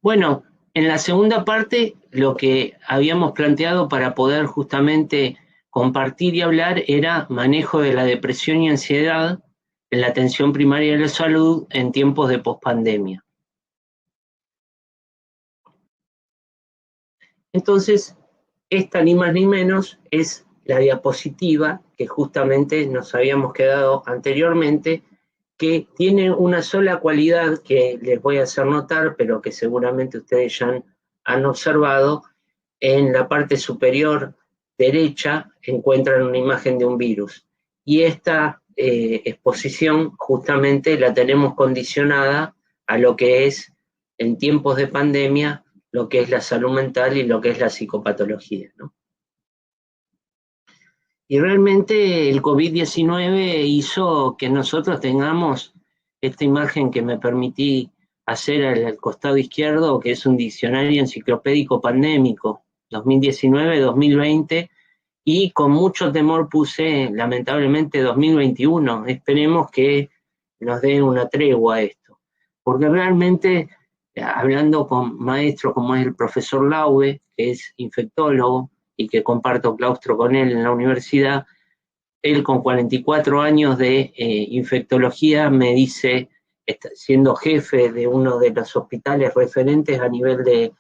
Bueno, en la segunda parte lo que habíamos planteado para poder justamente compartir y hablar era manejo de la depresión y ansiedad en la atención primaria de la salud en tiempos de pospandemia. Entonces, esta ni más ni menos es la diapositiva que justamente nos habíamos quedado anteriormente, que tiene una sola cualidad que les voy a hacer notar, pero que seguramente ustedes ya han observado. En la parte superior derecha encuentran una imagen de un virus. Y esta exposición justamente la tenemos condicionada a lo que es, en tiempos de pandemia, lo que es la salud mental y lo que es la psicopatología, ¿no? Y realmente el COVID-19 hizo que nosotros tengamos esta imagen que me permití hacer al costado izquierdo, que es un diccionario enciclopédico pandémico, 2019-2020, y con mucho temor puse, lamentablemente, 2021. Esperemos que nos dé una tregua a esto, porque realmente, hablando con maestros como es el profesor Laube, que es infectólogo y que comparto claustro con él en la universidad, él con 44 años de infectología me dice, siendo jefe de uno de los hospitales referentes a nivel de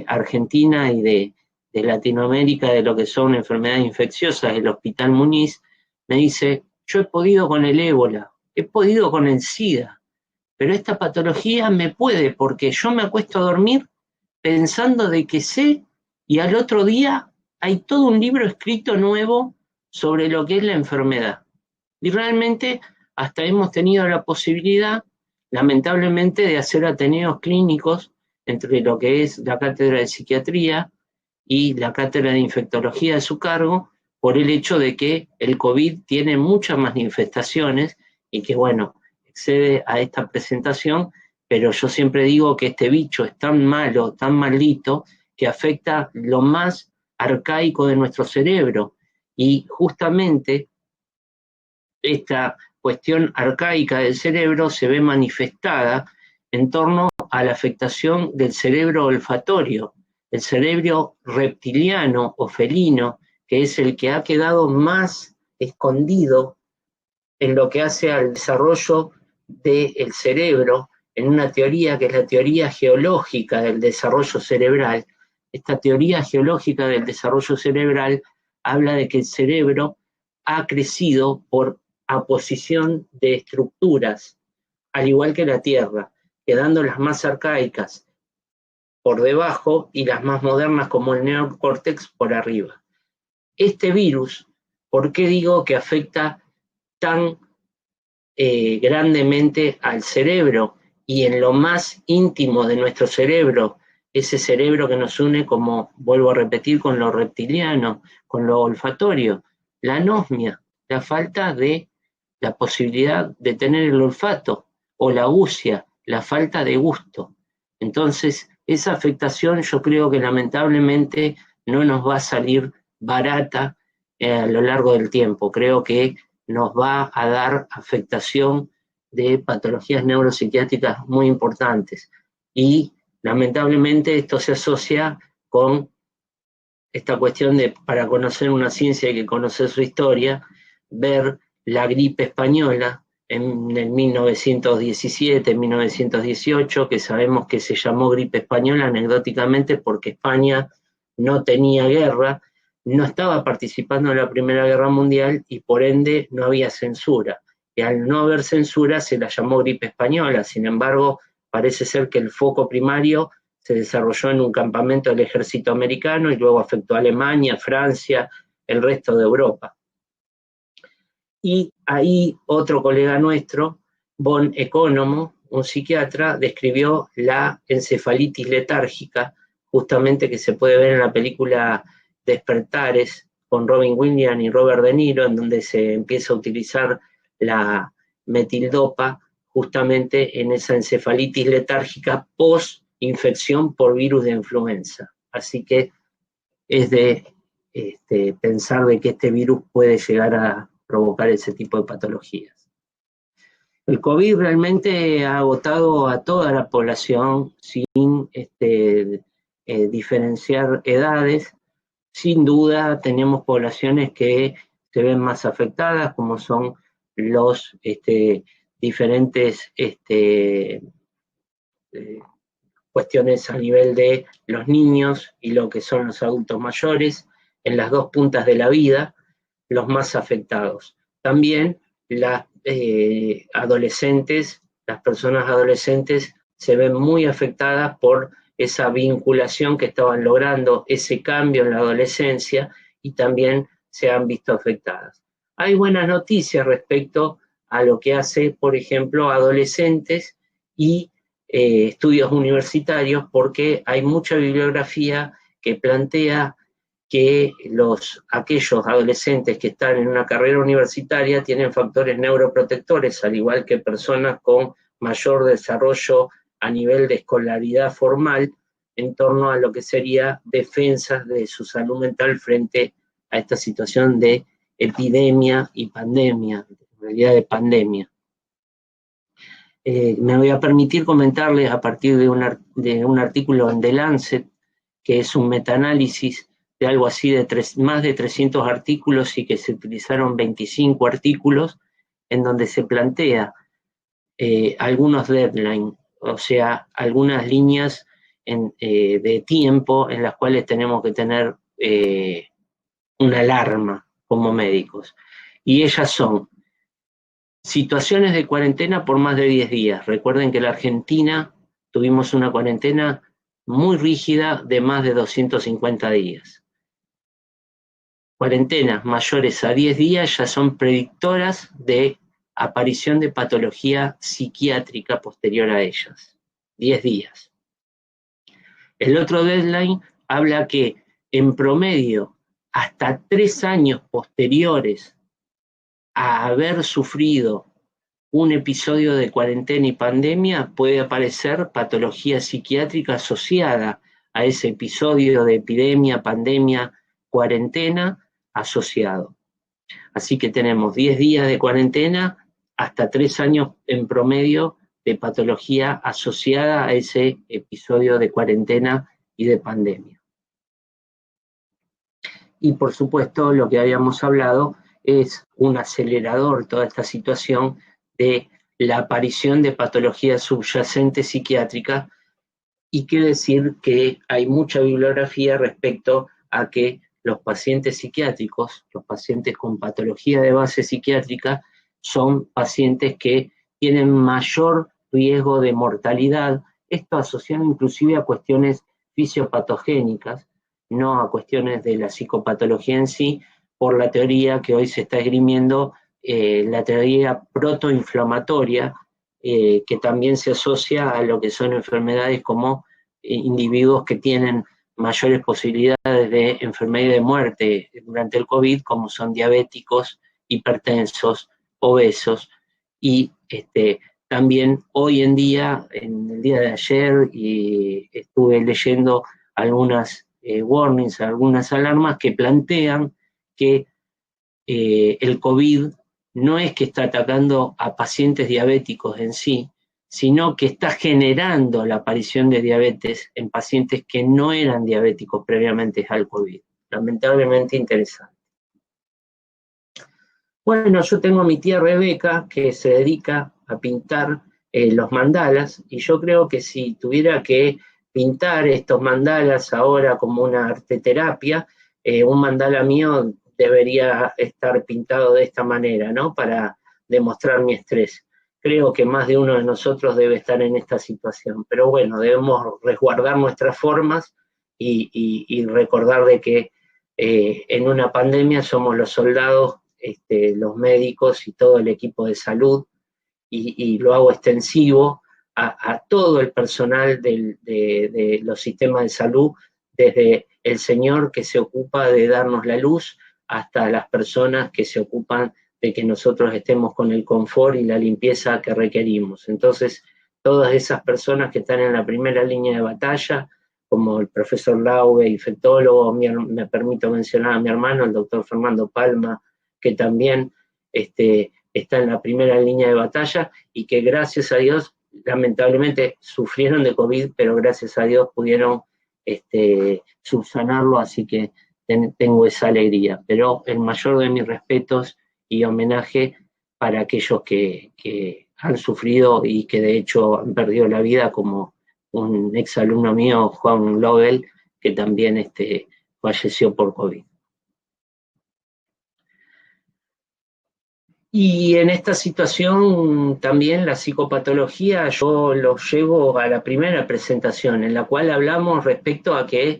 Argentina y de Latinoamérica de lo que son enfermedades infecciosas, el Hospital Muniz, me dice, yo he podido con el ébola, he podido con el SIDA, pero esta patología me puede porque yo me acuesto a dormir pensando de que sé y al otro día hay todo un libro escrito nuevo sobre lo que es la enfermedad. Y realmente hasta hemos tenido la posibilidad, lamentablemente, de hacer ateneos clínicos entre lo que es la cátedra de psiquiatría y la cátedra de infectología de su cargo, por el hecho de que el COVID tiene muchas manifestaciones y que, bueno, excede a esta presentación, pero yo siempre digo que este bicho es tan malo, tan maldito, que afecta lo más arcaico de nuestro cerebro. Y justamente esta cuestión arcaica del cerebro se ve manifestada en torno a la afectación del cerebro olfatorio, el cerebro reptiliano o felino, que es el que ha quedado más escondido en lo que hace al desarrollo del cerebro, en una teoría que es la teoría geológica del desarrollo cerebral. Esta teoría geológica del desarrollo cerebral habla de que el cerebro ha crecido por aposición de estructuras, al igual que la Tierra, quedando las más arcaicas por debajo y las más modernas como el neocórtex por arriba. Este virus, ¿por qué digo que afecta tan grandemente al cerebro y en lo más íntimo de nuestro cerebro, ese cerebro que nos une, como vuelvo a repetir, con lo reptiliano, con lo olfatorio, la anosmia, la falta de la posibilidad de tener el olfato, o la agusia, la falta de gusto? Entonces, esa afectación yo creo que lamentablemente no nos va a salir barata a lo largo del tiempo. Creo que nos va a dar afectación de patologías neuropsiquiátricas muy importantes. Y lamentablemente esto se asocia con esta cuestión de, para conocer una ciencia hay que conocer su historia, ver la gripe española en el 1917, 1918, que sabemos que se llamó gripe española anecdóticamente porque España no tenía guerra, no estaba participando en la Primera Guerra Mundial y por ende no había censura. Y al no haber censura se la llamó gripe española. Sin embargo, parece ser que el foco primario se desarrolló en un campamento del ejército americano y luego afectó a Alemania, Francia, el resto de Europa. Y ahí otro colega nuestro, von Economo, un psiquiatra, describió la encefalitis letárgica, justamente que se puede ver en la película Despertares, con Robin Williams y Robert De Niro, en donde se empieza a utilizar la metildopa justamente en esa encefalitis letárgica post-infección por virus de influenza. Así que es de pensar de que este virus puede llegar a provocar ese tipo de patologías. El COVID realmente ha agotado a toda la población sin diferenciar edades. Sin duda tenemos poblaciones que se ven más afectadas, como son los diferentes cuestiones a nivel de los niños y lo que son los adultos mayores, en las dos puntas de la vida, los más afectados. También las adolescentes, las personas adolescentes se ven muy afectadas por esa vinculación que estaban logrando, ese cambio en la adolescencia, y también se han visto afectadas. Hay buenas noticias respecto a lo que hace, por ejemplo, adolescentes y estudios universitarios, porque hay mucha bibliografía que plantea que aquellos adolescentes que están en una carrera universitaria tienen factores neuroprotectores, al igual que personas con mayor desarrollo a nivel de escolaridad formal, en torno a lo que sería defensas de su salud mental frente a esta situación de epidemia y pandemia, en realidad de pandemia. Me voy a permitir comentarles a partir de un artículo en The Lancet, que es un metaanálisis de algo así de más de 300 artículos y que se utilizaron 25 artículos, en donde se plantea algunos deadlines, o sea, algunas líneas de tiempo en las cuales tenemos que tener una alarma como médicos. Y ellas son situaciones de cuarentena por más de 10 días. Recuerden que en la Argentina tuvimos una cuarentena muy rígida de más de 250 días. Cuarentenas mayores a 10 días ya son predictoras de aparición de patología psiquiátrica posterior a ellas. 10 días. El otro deadline habla que en promedio hasta 3 años posteriores a haber sufrido un episodio de cuarentena y pandemia puede aparecer patología psiquiátrica asociada a ese episodio de epidemia, pandemia, cuarentena asociado. Así que tenemos 10 días de cuarentena hasta 3 años en promedio de patología asociada a ese episodio de cuarentena y de pandemia. Y por supuesto, lo que habíamos hablado es un acelerador toda esta situación de la aparición de patologías subyacentes psiquiátricas, y quiere decir que hay mucha bibliografía respecto a que los pacientes psiquiátricos, los pacientes con patología de base psiquiátrica, son pacientes que tienen mayor riesgo de mortalidad, esto asociado inclusive a cuestiones fisiopatogénicas, no a cuestiones de la psicopatología en sí, por la teoría que hoy se está esgrimiendo, la teoría protoinflamatoria, que también se asocia a lo que son enfermedades como individuos que tienen mayores posibilidades de enfermedad y de muerte durante el COVID, como son diabéticos, hipertensos, obesos, y también hoy en día, en el día de ayer, y estuve leyendo algunas warnings, algunas alarmas que plantean que el COVID no es que está atacando a pacientes diabéticos en sí, sino que está generando la aparición de diabetes en pacientes que no eran diabéticos previamente al COVID. Lamentablemente interesante. Bueno, yo tengo a mi tía Rebeca, que se dedica a pintar los mandalas, y yo creo que si tuviera que pintar estos mandalas ahora como una arteterapia, un mandala mío debería estar pintado de esta manera, ¿no? Para demostrar mi estrés. Creo que más de uno de nosotros debe estar en esta situación, pero bueno, debemos resguardar nuestras formas y recordar de que en una pandemia somos los soldados, los médicos y todo el equipo de salud, y lo hago extensivo a todo el personal de los sistemas de salud, desde el señor que se ocupa de darnos la luz hasta las personas que se ocupan de que nosotros estemos con el confort y la limpieza que requerimos. Entonces, todas esas personas que están en la primera línea de batalla, como el profesor Laube, infectólogo, me permito mencionar a mi hermano, el doctor Fernando Palma, que también está en la primera línea de batalla y que gracias a Dios, lamentablemente sufrieron de COVID, pero gracias a Dios pudieron subsanarlo, así que tengo esa alegría. Pero el mayor de mis respetos y homenaje para aquellos que han sufrido y que de hecho han perdido la vida, como un exalumno mío, Juan Lovell, que también falleció por COVID. Y en esta situación también la psicopatología yo lo llevo a la primera presentación, en la cual hablamos respecto a que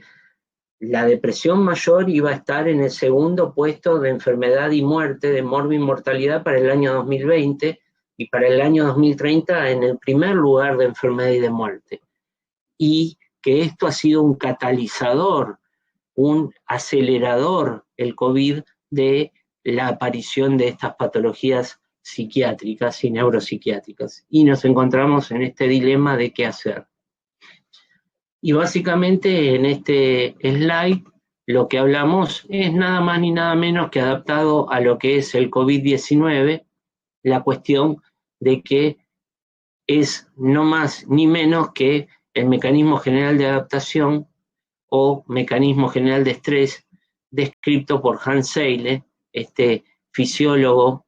la depresión mayor iba a estar en el segundo puesto de enfermedad y muerte, de morbimortalidad para el año 2020, y para el año 2030 en el primer lugar de enfermedad y de muerte. Y que esto ha sido un catalizador, un acelerador, el COVID, de la aparición de estas patologías psiquiátricas y neuropsiquiátricas. Y nos encontramos en este dilema de qué hacer. Y básicamente en este slide lo que hablamos es nada más ni nada menos que adaptado a lo que es el COVID-19, la cuestión de que es no más ni menos que el mecanismo general de adaptación o mecanismo general de estrés descrito por Hans Seyle, fisiólogo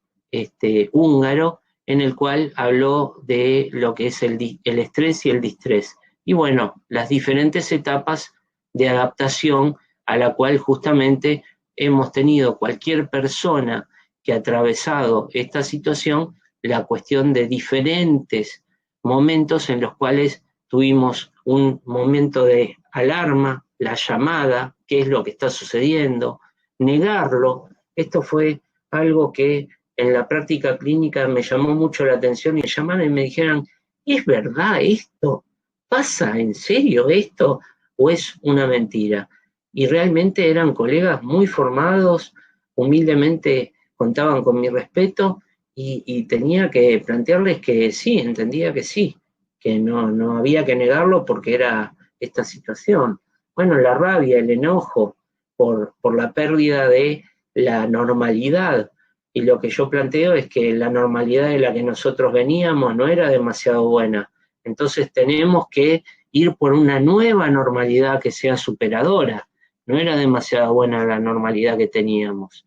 húngaro, en el cual habló de lo que es el estrés y el distrés. Y bueno, las diferentes etapas de adaptación a la cual justamente hemos tenido cualquier persona que ha atravesado esta situación, la cuestión de diferentes momentos en los cuales tuvimos un momento de alarma, la llamada, qué es lo que está sucediendo, negarlo. Esto fue algo que en la práctica clínica me llamó mucho la atención, y me llamaron y me dijeron, ¿es verdad esto? ¿Pasa en serio esto o es una mentira? Y realmente eran colegas muy formados, humildemente contaban con mi respeto, y tenía que plantearles que sí, entendía que sí, que no había que negarlo porque era esta situación. Bueno, la rabia, el enojo por la pérdida de la normalidad. Y lo que yo planteo es que la normalidad de la que nosotros veníamos no era demasiado buena. Entonces tenemos que ir por una nueva normalidad que sea superadora. No era demasiado buena la normalidad que teníamos.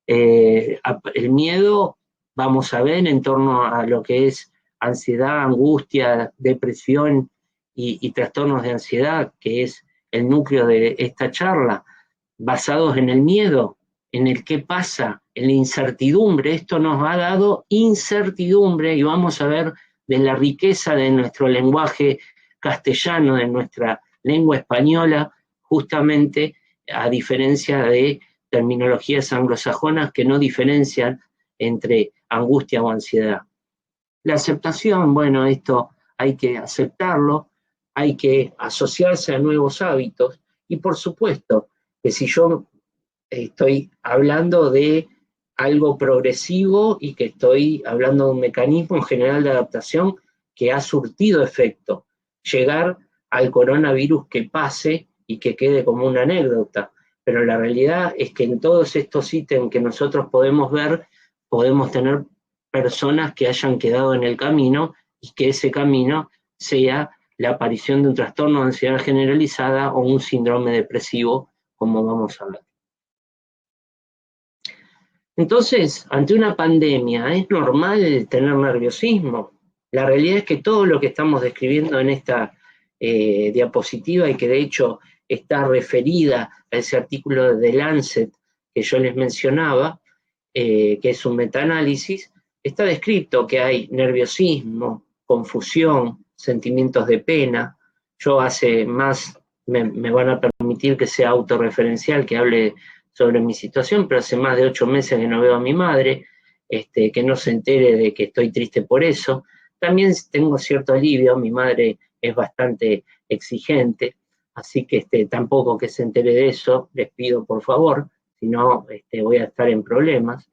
El miedo, vamos a ver, en torno a lo que es ansiedad, angustia, depresión y trastornos de ansiedad, que es el núcleo de esta charla, basados en el miedo, en el qué pasa, en la incertidumbre. Esto nos ha dado incertidumbre, y vamos a ver de la riqueza de nuestro lenguaje castellano, de nuestra lengua española, justamente a diferencia de terminologías anglosajonas que no diferencian entre angustia o ansiedad. La aceptación, bueno, esto hay que aceptarlo, hay que asociarse a nuevos hábitos, y por supuesto que si yo estoy hablando de algo progresivo y que estoy hablando de un mecanismo general de adaptación que ha surtido efecto, llegar al coronavirus que pase y que quede como una anécdota. Pero la realidad es que en todos estos ítems que nosotros podemos ver, podemos tener personas que hayan quedado en el camino, y que ese camino sea la aparición de un trastorno de ansiedad generalizada o un síndrome depresivo, como vamos a ver. Entonces, ante una pandemia, ¿es normal tener nerviosismo? La realidad es que todo lo que estamos describiendo en esta diapositiva, y que de hecho está referida a ese artículo de The Lancet que yo les mencionaba, que es un metaanálisis, está descrito que hay nerviosismo, confusión, sentimientos de pena. Yo hace más, me van a permitir que sea autorreferencial, que hable sobre mi situación, pero hace más de 8 meses que no veo a mi madre, que no se entere de que estoy triste por eso. También tengo cierto alivio, mi madre es bastante exigente, así que tampoco que se entere de eso, les pido por favor, si no voy a estar en problemas.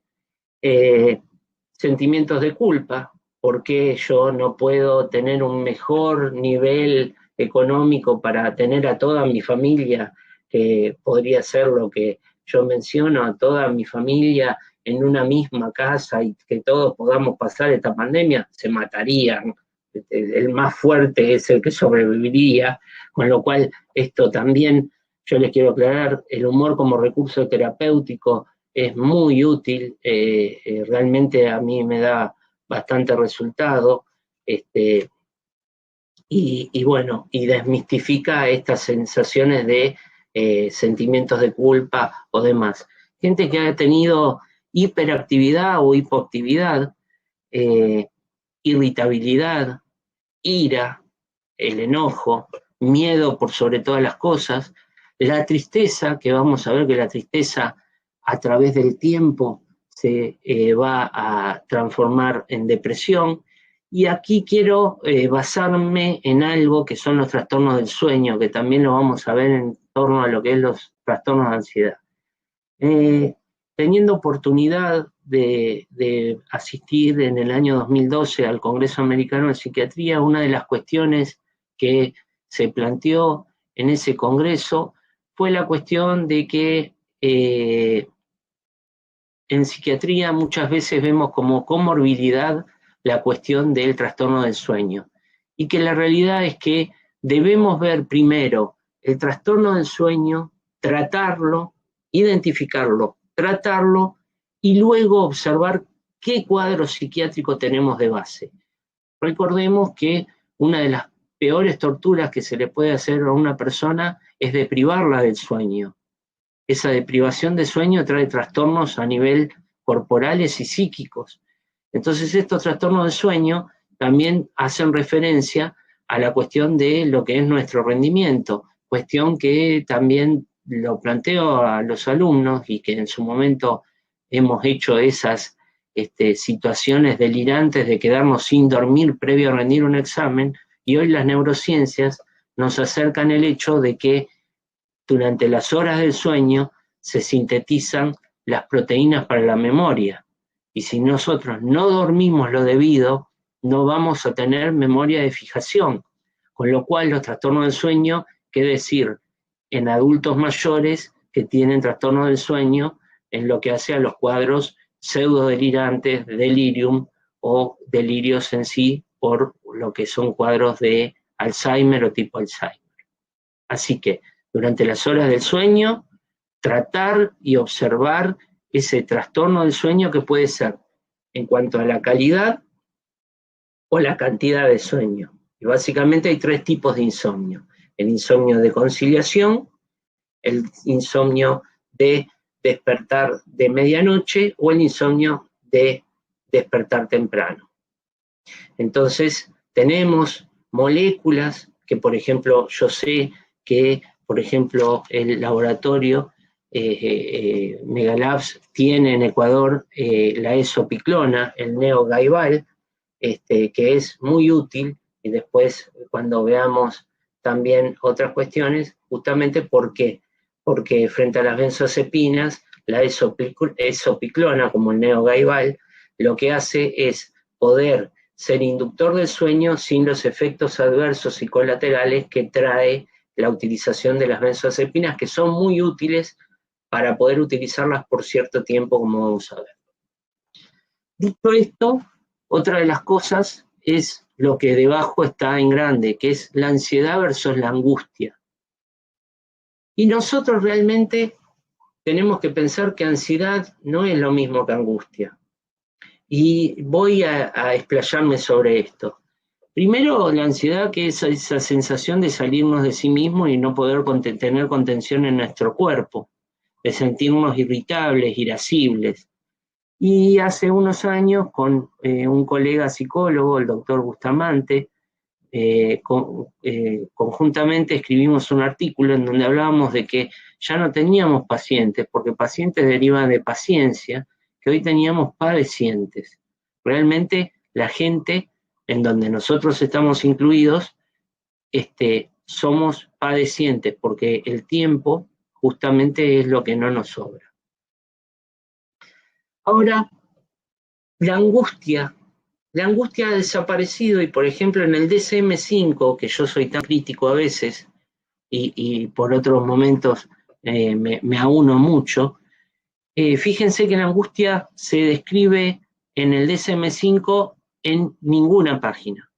Sentimientos de culpa, porque yo no puedo tener un mejor nivel económico para tener a toda mi familia, que podría ser lo que yo menciono, a toda mi familia en una misma casa y que todos podamos pasar esta pandemia, se matarían. El más fuerte es el que sobreviviría, con lo cual esto también, yo les quiero aclarar, el humor como recurso terapéutico es muy útil, realmente a mí me da bastante resultado, y bueno, y desmistifica estas sensaciones de sentimientos de culpa o demás. Gente que ha tenido hiperactividad o hipoactividad, irritabilidad, ira, el enojo, miedo por sobre todas las cosas, la tristeza, que vamos a ver que la tristeza a través del tiempo se va a transformar en depresión. Y aquí quiero basarme en algo que son los trastornos del sueño, que también lo vamos a ver en torno a lo que es los trastornos de ansiedad. Teniendo oportunidad de asistir en el año 2012 al Congreso Americano de Psiquiatría, una de las cuestiones que se planteó en ese congreso fue la cuestión de que en psiquiatría muchas veces vemos como comorbilidad la cuestión del trastorno del sueño, y que la realidad es que debemos ver primero el trastorno del sueño, tratarlo, identificarlo, tratarlo y luego observar qué cuadro psiquiátrico tenemos de base. Recordemos que una de las peores torturas que se le puede hacer a una persona es deprivarla del sueño. Esa deprivación de sueño trae trastornos a nivel corporales y psíquicos. Entonces estos trastornos de sueño también hacen referencia a la cuestión de lo que es nuestro rendimiento, cuestión que también lo planteo a los alumnos y que en su momento hemos hecho esas situaciones delirantes de quedarnos sin dormir previo a rendir un examen, y hoy las neurociencias nos acercan el hecho de que durante las horas del sueño se sintetizan las proteínas para la memoria, y si nosotros no dormimos lo debido, no vamos a tener memoria de fijación, con lo cual los trastornos del sueño, qué decir, en adultos mayores que tienen trastorno del sueño, en lo que hace a los cuadros pseudo-delirantes, delirium o delirios en sí, por lo que son cuadros de Alzheimer o tipo Alzheimer. Así que durante las horas del sueño, tratar y observar ese trastorno del sueño que puede ser en cuanto a la calidad o la cantidad de sueño. Y básicamente hay tres tipos de insomnio: el insomnio de conciliación, el insomnio de despertar de medianoche o el insomnio de despertar temprano. Entonces, tenemos moléculas que, por ejemplo, yo sé que, por ejemplo, el laboratorio Megalabs tiene en Ecuador la esopiclona, el neogaibal, que es muy útil, y después cuando veamos también otras cuestiones, justamente porque frente a las benzodiazepinas, la esopiclona, como el neogaibal, lo que hace es poder ser inductor del sueño sin los efectos adversos y colaterales que trae la utilización de las benzodiazepinas, que son muy útiles para poder utilizarlas por cierto tiempo, como vamos a ver. Dicho esto, otra de las cosas es lo que debajo está en grande, que es la ansiedad versus la angustia. Y nosotros realmente tenemos que pensar que ansiedad no es lo mismo que angustia. Y voy a explayarme sobre esto. Primero, la ansiedad, que es esa sensación de salirnos de sí mismo y no poder tener contención en nuestro cuerpo, de sentirnos irritables, irascibles. Y hace unos años, con un colega psicólogo, el doctor Bustamante, conjuntamente escribimos un artículo en donde hablábamos de que ya no teníamos pacientes, porque pacientes derivan de paciencia, que hoy teníamos padecientes. Realmente la gente en donde nosotros estamos incluidos, somos padecientes, porque el tiempo justamente es lo que no nos sobra. Ahora, la angustia ha desaparecido, y por ejemplo en el DSM-5, que yo soy tan crítico a veces, y por otros momentos me auno mucho, Fíjense que la angustia se describe en el DSM-5 en ninguna página.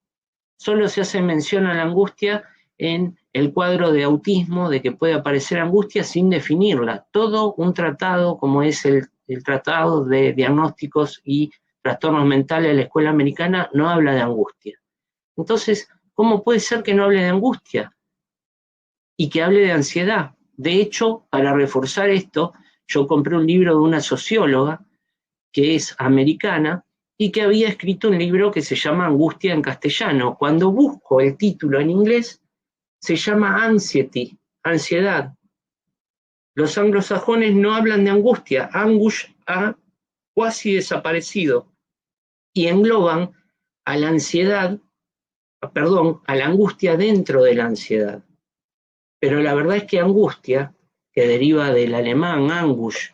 Solo se hace mención a la angustia en el cuadro de autismo, de que puede aparecer angustia sin definirla. Todo un tratado, como es el Tratado de Diagnósticos y Trastornos Mentales de la Escuela Americana, no habla de angustia. Entonces, ¿cómo puede ser que no hable de angustia y que hable de ansiedad? De hecho, para reforzar esto, yo compré un libro de una socióloga que es americana y que había escrito un libro que se llama Angustia en castellano. Cuando busco el título en inglés, se llama Anxiety, ansiedad. Los anglosajones no hablan de angustia, anguish ha casi desaparecido, y engloban a la ansiedad, a la angustia dentro de la ansiedad. Pero la verdad es que angustia, que deriva del alemán anguish,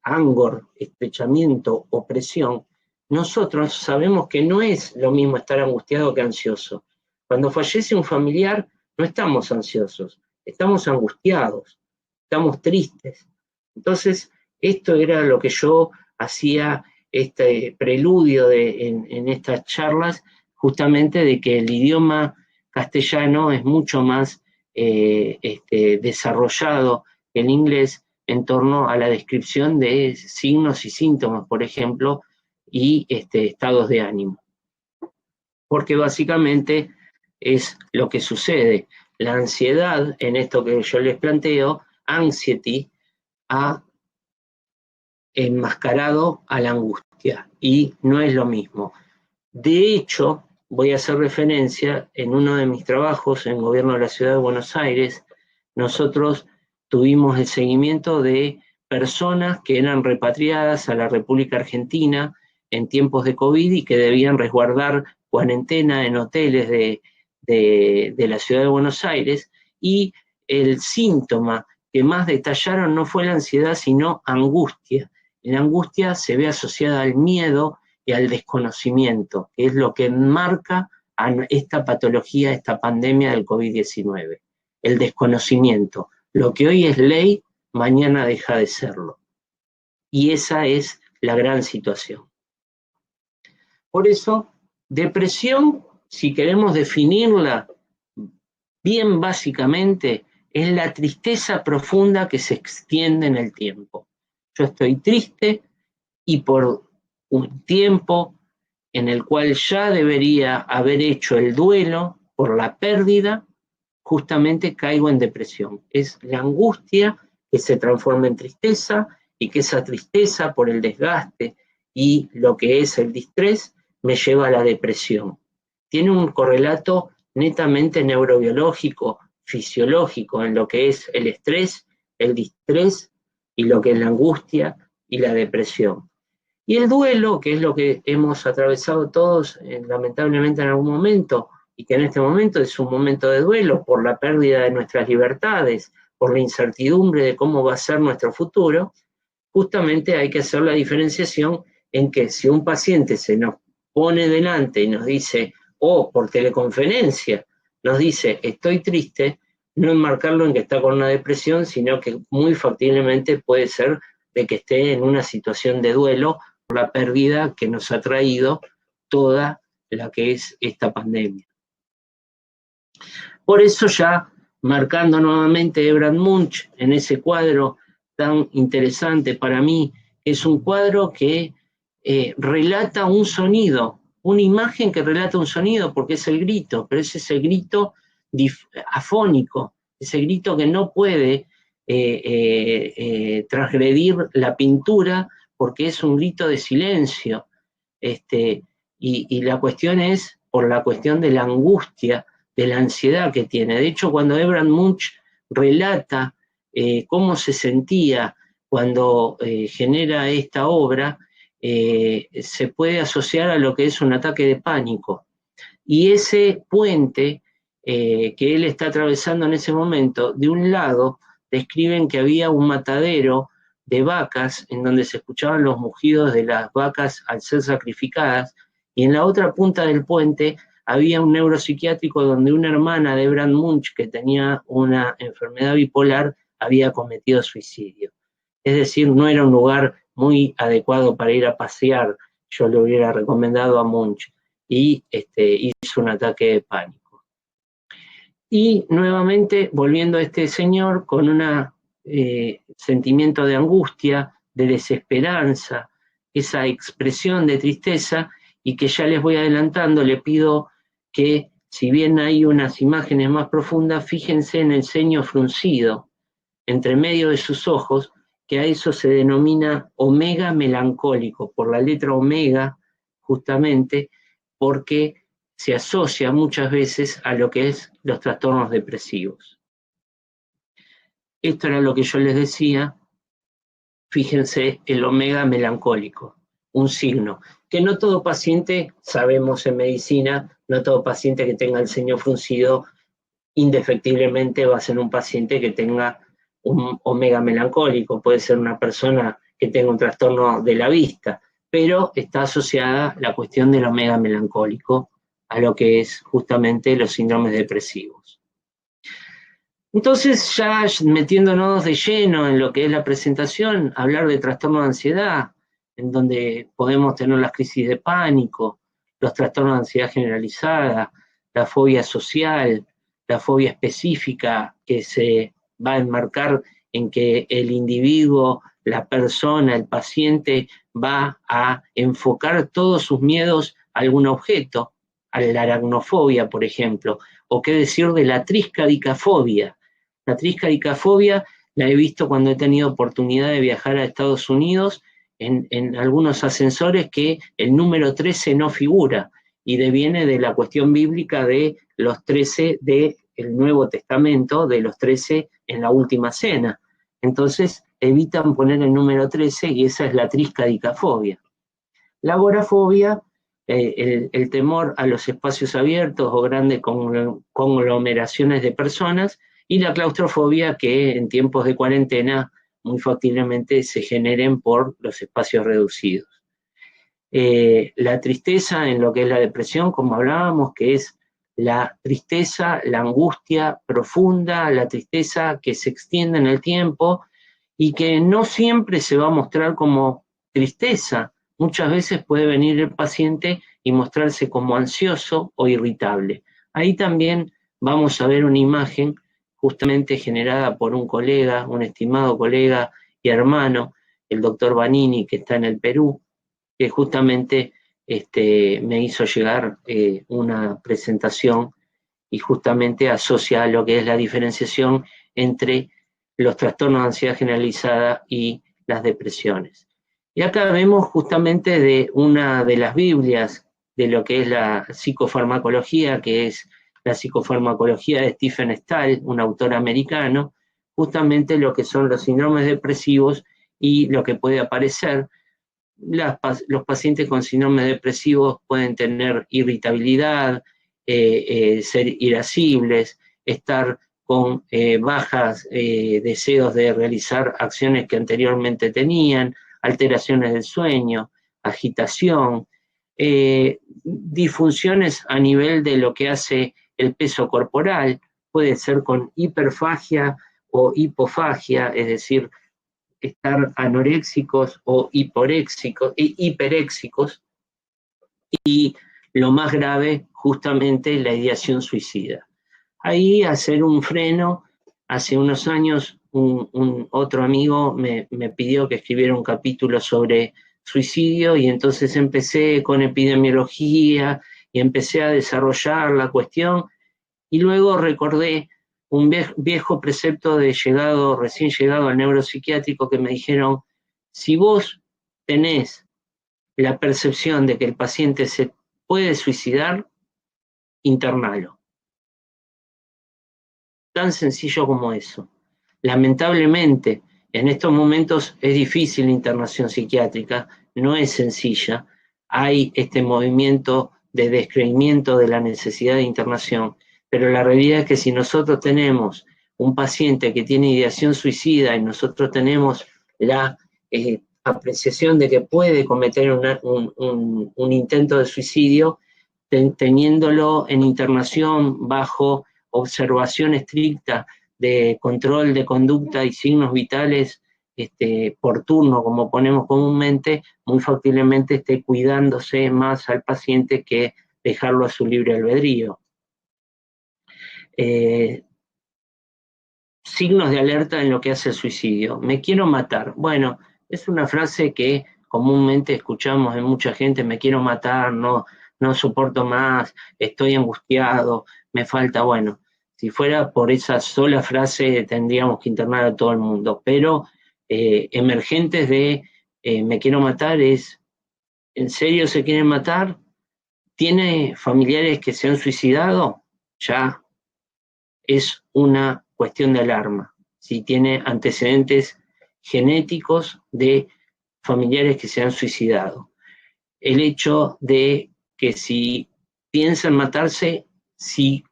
angor, estrechamiento, opresión, nosotros sabemos que no es lo mismo estar angustiado que ansioso. Cuando fallece un familiar, no estamos ansiosos, estamos angustiados, estamos tristes. Entonces, esto era lo que yo hacía, este preludio en estas charlas, justamente de que el idioma castellano es mucho más desarrollado que el inglés en torno a la descripción de signos y síntomas, por ejemplo, y estados de ánimo. Porque básicamente es lo que sucede. La ansiedad, en esto que yo les planteo, anxiety, ha enmascarado a la angustia y no es lo mismo. De hecho, voy a hacer referencia en uno de mis trabajos en Gobierno de la Ciudad de Buenos Aires, nosotros tuvimos el seguimiento de personas que eran repatriadas a la República Argentina en tiempos de COVID y que debían resguardar cuarentena en hoteles de la Ciudad de Buenos Aires, y el síntoma que más detallaron no fue la ansiedad, sino angustia. La angustia se ve asociada al miedo y al desconocimiento, que es lo que enmarca a esta patología, esta pandemia del COVID-19. El desconocimiento. Lo que hoy es ley, mañana deja de serlo. Y esa es la gran situación. Por eso, depresión, si queremos definirla bien básicamente, es la tristeza profunda que se extiende en el tiempo. Yo estoy triste y por un tiempo en el cual ya debería haber hecho el duelo por la pérdida, justamente caigo en depresión. Es la angustia que se transforma en tristeza y que esa tristeza por el desgaste y lo que es el distrés me lleva a la depresión. Tiene un correlato netamente neurobiológico, fisiológico, en lo que es el estrés, el distrés y lo que es la angustia y la depresión. Y el duelo, que es lo que hemos atravesado todos, lamentablemente en algún momento, y que en este momento es un momento de duelo por la pérdida de nuestras libertades, por la incertidumbre de cómo va a ser nuestro futuro, justamente hay que hacer la diferenciación en que si un paciente se nos pone delante y nos dice, o por teleconferencia, nos dice, estoy triste, no enmarcarlo en que está con una depresión, sino que muy factiblemente puede ser de que esté en una situación de duelo por la pérdida que nos ha traído toda la que es esta pandemia. Por eso ya marcando nuevamente Ebrard Munch en ese cuadro tan interesante para mí, es un cuadro que relata un sonido, una imagen que relata un sonido, porque es el grito, pero es ese grito afónico, ese grito que no puede transgredir la pintura porque es un grito de silencio. Y la cuestión es por la cuestión de la angustia, de la ansiedad que tiene. De hecho, cuando Ebrard Munch relata cómo se sentía cuando genera esta obra, se puede asociar a lo que es un ataque de pánico. Y ese puente que él está atravesando en ese momento, de un lado describen que había un matadero de vacas en donde se escuchaban los mugidos de las vacas al ser sacrificadas, y en la otra punta del puente había un neuropsiquiátrico donde una hermana de Ebrard Munch, que tenía una enfermedad bipolar, había cometido suicidio. Es decir, no era un lugar muy adecuado para ir a pasear. Yo le hubiera recomendado a Munch, y hizo un ataque de pánico. Y nuevamente, volviendo a este señor con un sentimiento de angustia, de desesperanza, esa expresión de tristeza, y que ya les voy adelantando, le pido que, si bien hay unas imágenes más profundas, fíjense en el ceño fruncido entre medio de sus ojos, que a eso se denomina omega melancólico, por la letra omega, justamente porque se asocia muchas veces a lo que es los trastornos depresivos. Esto era lo que yo les decía. Fíjense el omega melancólico, un signo, que no todo paciente, sabemos en medicina, no todo paciente que tenga el ceño fruncido indefectiblemente va a ser un paciente que tenga un omega melancólico, puede ser una persona que tenga un trastorno de la vista, pero está asociada la cuestión del omega melancólico a lo que es justamente los síndromes depresivos. Entonces, ya metiéndonos de lleno en lo que es la presentación, hablar de trastorno de ansiedad, en donde podemos tener las crisis de pánico, los trastornos de ansiedad generalizada, la fobia social, la fobia específica, que se va a enmarcar en que el individuo, la persona, el paciente, va a enfocar todos sus miedos a algún objeto, a la aracnofobia, por ejemplo, o qué decir de la triscadicafobia. La triscadicafobia la he visto cuando he tenido oportunidad de viajar a Estados Unidos en algunos ascensores, que el número 13 no figura, y deviene de la cuestión bíblica de los 13 del Nuevo Testamento, de los 13 en la última cena. Entonces evitan poner el número 13, y esa es la triscadicafobia. La agorafobia, el temor a los espacios abiertos o grandes conglomeraciones de personas, y la claustrofobia, que en tiempos de cuarentena muy factiblemente se generen por los espacios reducidos. La tristeza en lo que es la depresión, como hablábamos, que es la tristeza, la angustia profunda, la tristeza que se extiende en el tiempo y que no siempre se va a mostrar como tristeza. Muchas veces puede venir el paciente y mostrarse como ansioso o irritable. Ahí también vamos a ver una imagen justamente generada por un colega, un estimado colega y hermano, el doctor Vanini, que está en el Perú, que justamente me hizo llegar una presentación, y justamente asocia lo que es la diferenciación entre los trastornos de ansiedad generalizada y las depresiones. Y acá vemos justamente de una de las Biblias de lo que es la psicofarmacología, que es la psicofarmacología de Stephen Stahl, un autor americano, justamente lo que son los síndromes depresivos y lo que puede aparecer. Los pacientes con síndromes depresivos pueden tener irritabilidad, ser irascibles, estar con bajas deseos de realizar acciones que anteriormente tenían, alteraciones del sueño, agitación, disfunciones a nivel de lo que hace el peso corporal, puede ser con hiperfagia o hipofagia, es decir, estar anoréxicos o hiperéxicos, y lo más grave, justamente, la ideación suicida. Ahí hacer un freno. Hace unos años otro amigo me pidió que escribiera un capítulo sobre suicidio, y entonces empecé con epidemiología y empecé a desarrollar la cuestión, y luego recordé un viejo precepto de recién llegado al neuropsiquiátrico, que me dijeron: si vos tenés la percepción de que el paciente se puede suicidar, internalo. Tan sencillo como eso. Lamentablemente, en estos momentos es difícil la internación psiquiátrica, no es sencilla. Hay este movimiento de descreimiento de la necesidad de internación, pero la realidad es que si nosotros tenemos un paciente que tiene ideación suicida y nosotros tenemos la apreciación de que puede cometer un intento de suicidio, teniéndolo en internación bajo observación estricta de control de conducta y signos vitales por turno, como ponemos comúnmente, muy factiblemente esté cuidándose más al paciente que dejarlo a su libre albedrío. Signos de alerta en lo que hace el suicidio. Me quiero matar. Bueno, es una frase que comúnmente escuchamos de mucha gente: me quiero matar, no soporto más, estoy angustiado, me falta. Bueno, si fuera por esa sola frase tendríamos que internar a todo el mundo, pero emergentes de me quiero matar es: ¿en serio se quieren matar? ¿Tiene familiares que se han suicidado? Ya es una cuestión de alarma. Si tiene antecedentes genéticos de familiares que se han suicidado. El hecho de que si piensa en matarse, si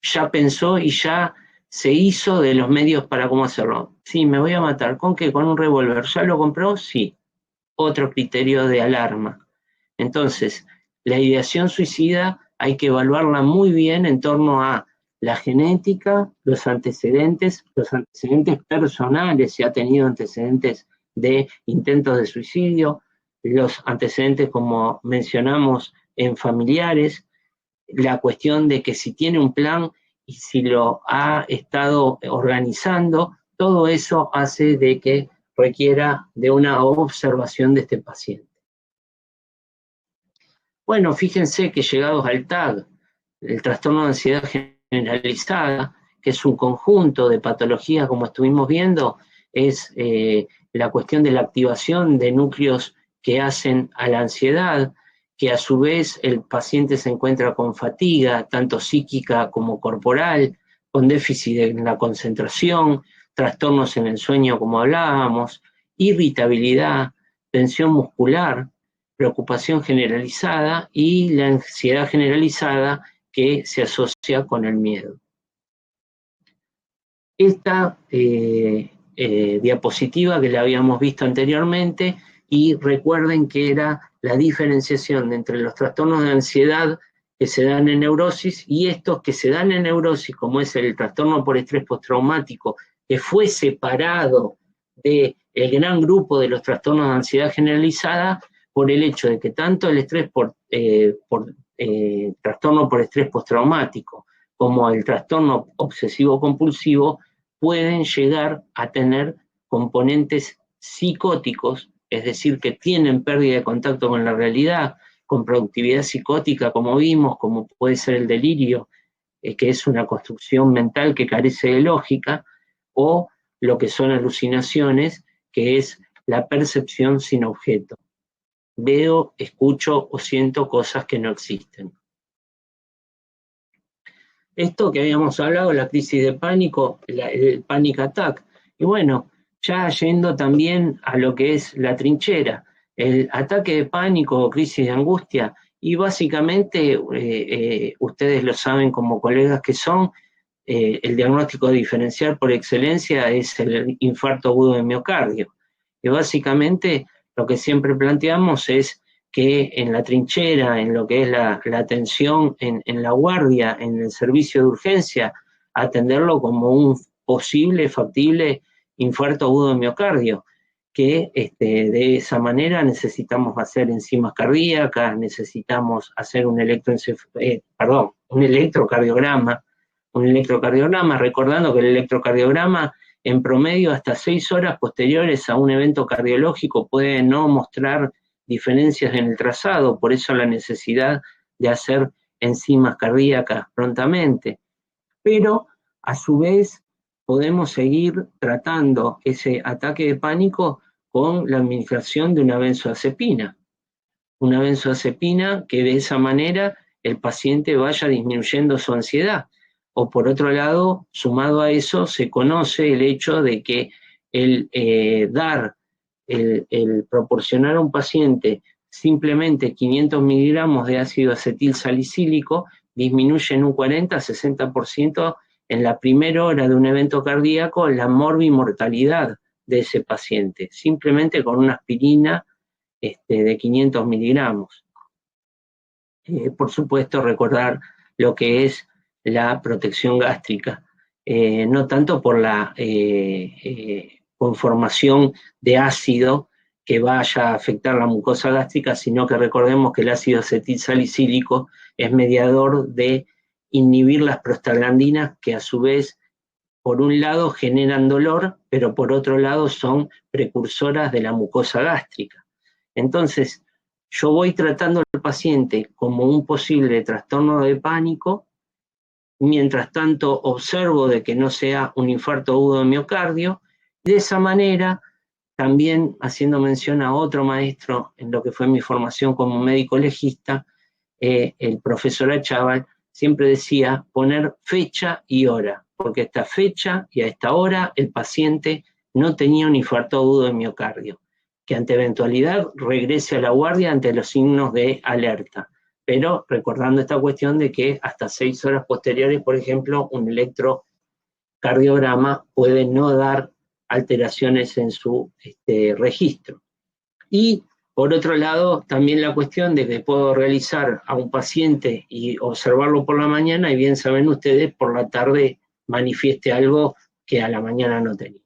ya pensó y ya se hizo de los medios para cómo hacerlo. Sí, me voy a matar. ¿Con qué? ¿Con un revólver? ¿Ya lo compró? Sí. Otro criterio de alarma. Entonces, la ideación suicida hay que evaluarla muy bien en torno a la genética, los antecedentes personales, si ha tenido antecedentes de intentos de suicidio, los antecedentes, como mencionamos, en familiares, la cuestión de que si tiene un plan y si lo ha estado organizando, todo eso hace de que requiera de una observación de este paciente. Bueno, fíjense que llegados al TAG, el trastorno de ansiedad generalizada, que es un conjunto de patologías, como estuvimos viendo, es la cuestión de la activación de núcleos que hacen a la ansiedad, que a su vez el paciente se encuentra con fatiga, tanto psíquica como corporal, con déficit en la concentración, trastornos en el sueño, como hablábamos, irritabilidad, tensión muscular, preocupación generalizada y la ansiedad generalizada que se asocia con el miedo. Esta diapositiva que la habíamos visto anteriormente, y recuerden que era la diferenciación entre los trastornos de ansiedad que se dan en neurosis y estos que se dan en neurosis, como es el trastorno por estrés postraumático, que fue separado del gran grupo de los trastornos de ansiedad generalizada, por el hecho de que tanto el estrés trastorno por estrés postraumático como el trastorno obsesivo-compulsivo pueden llegar a tener componentes psicóticos, es decir, que tienen pérdida de contacto con la realidad, con productividad psicótica, como vimos, como puede ser el delirio, que es una construcción mental que carece de lógica, o lo que son alucinaciones, que es la percepción sin objeto. Veo, escucho o siento cosas que no existen. Esto que habíamos hablado, la crisis de pánico, el panic attack. Y bueno, ya yendo también a lo que es la trinchera, el ataque de pánico o crisis de angustia, y básicamente, ustedes lo saben como colegas que son, el diagnóstico diferencial por excelencia es el infarto agudo de miocardio. Y básicamente lo que siempre planteamos es que en la trinchera, en lo que es la atención en la guardia, en el servicio de urgencia, atenderlo como un posible, factible infarto agudo de miocardio, que de esa manera necesitamos hacer enzimas cardíacas, necesitamos hacer un electrocardiograma, recordando que el electrocardiograma en promedio hasta 6 horas posteriores a un evento cardiológico puede no mostrar diferencias en el trazado, por eso la necesidad de hacer enzimas cardíacas prontamente. Pero a su vez podemos seguir tratando ese ataque de pánico con la administración de una benzodiazepina. Una benzodiazepina que de esa manera el paciente vaya disminuyendo su ansiedad. O por otro lado, sumado a eso, se conoce el hecho de que el proporcionar a un paciente simplemente 500 miligramos de ácido acetil salicílico disminuye en un 40-60% en la primera hora de un evento cardíaco la morbimortalidad de ese paciente, simplemente con una aspirina de 500 miligramos. Por supuesto, recordar lo que es la protección gástrica, no tanto por la conformación de ácido que vaya a afectar la mucosa gástrica, sino que recordemos que el ácido acetilsalicílico es mediador de inhibir las prostaglandinas, que a su vez, por un lado, generan dolor, pero por otro lado son precursoras de la mucosa gástrica. Entonces, yo voy tratando al paciente como un posible trastorno de pánico, mientras tanto observo de que no sea un infarto agudo de miocardio, y de esa manera, también haciendo mención a otro maestro en lo que fue mi formación como médico legista, el profesor Achával, siempre decía poner fecha y hora, porque a esta fecha y a esta hora el paciente no tenía un infarto agudo de miocardio, que ante eventualidad regrese a la guardia ante los signos de alerta, pero recordando esta cuestión de que hasta 6 horas posteriores, por ejemplo, un electrocardiograma puede no dar alteraciones en su registro. Y por otro lado, también la cuestión de que puedo realizar a un paciente y observarlo por la mañana, y bien saben ustedes, por la tarde manifieste algo que a la mañana no tenía.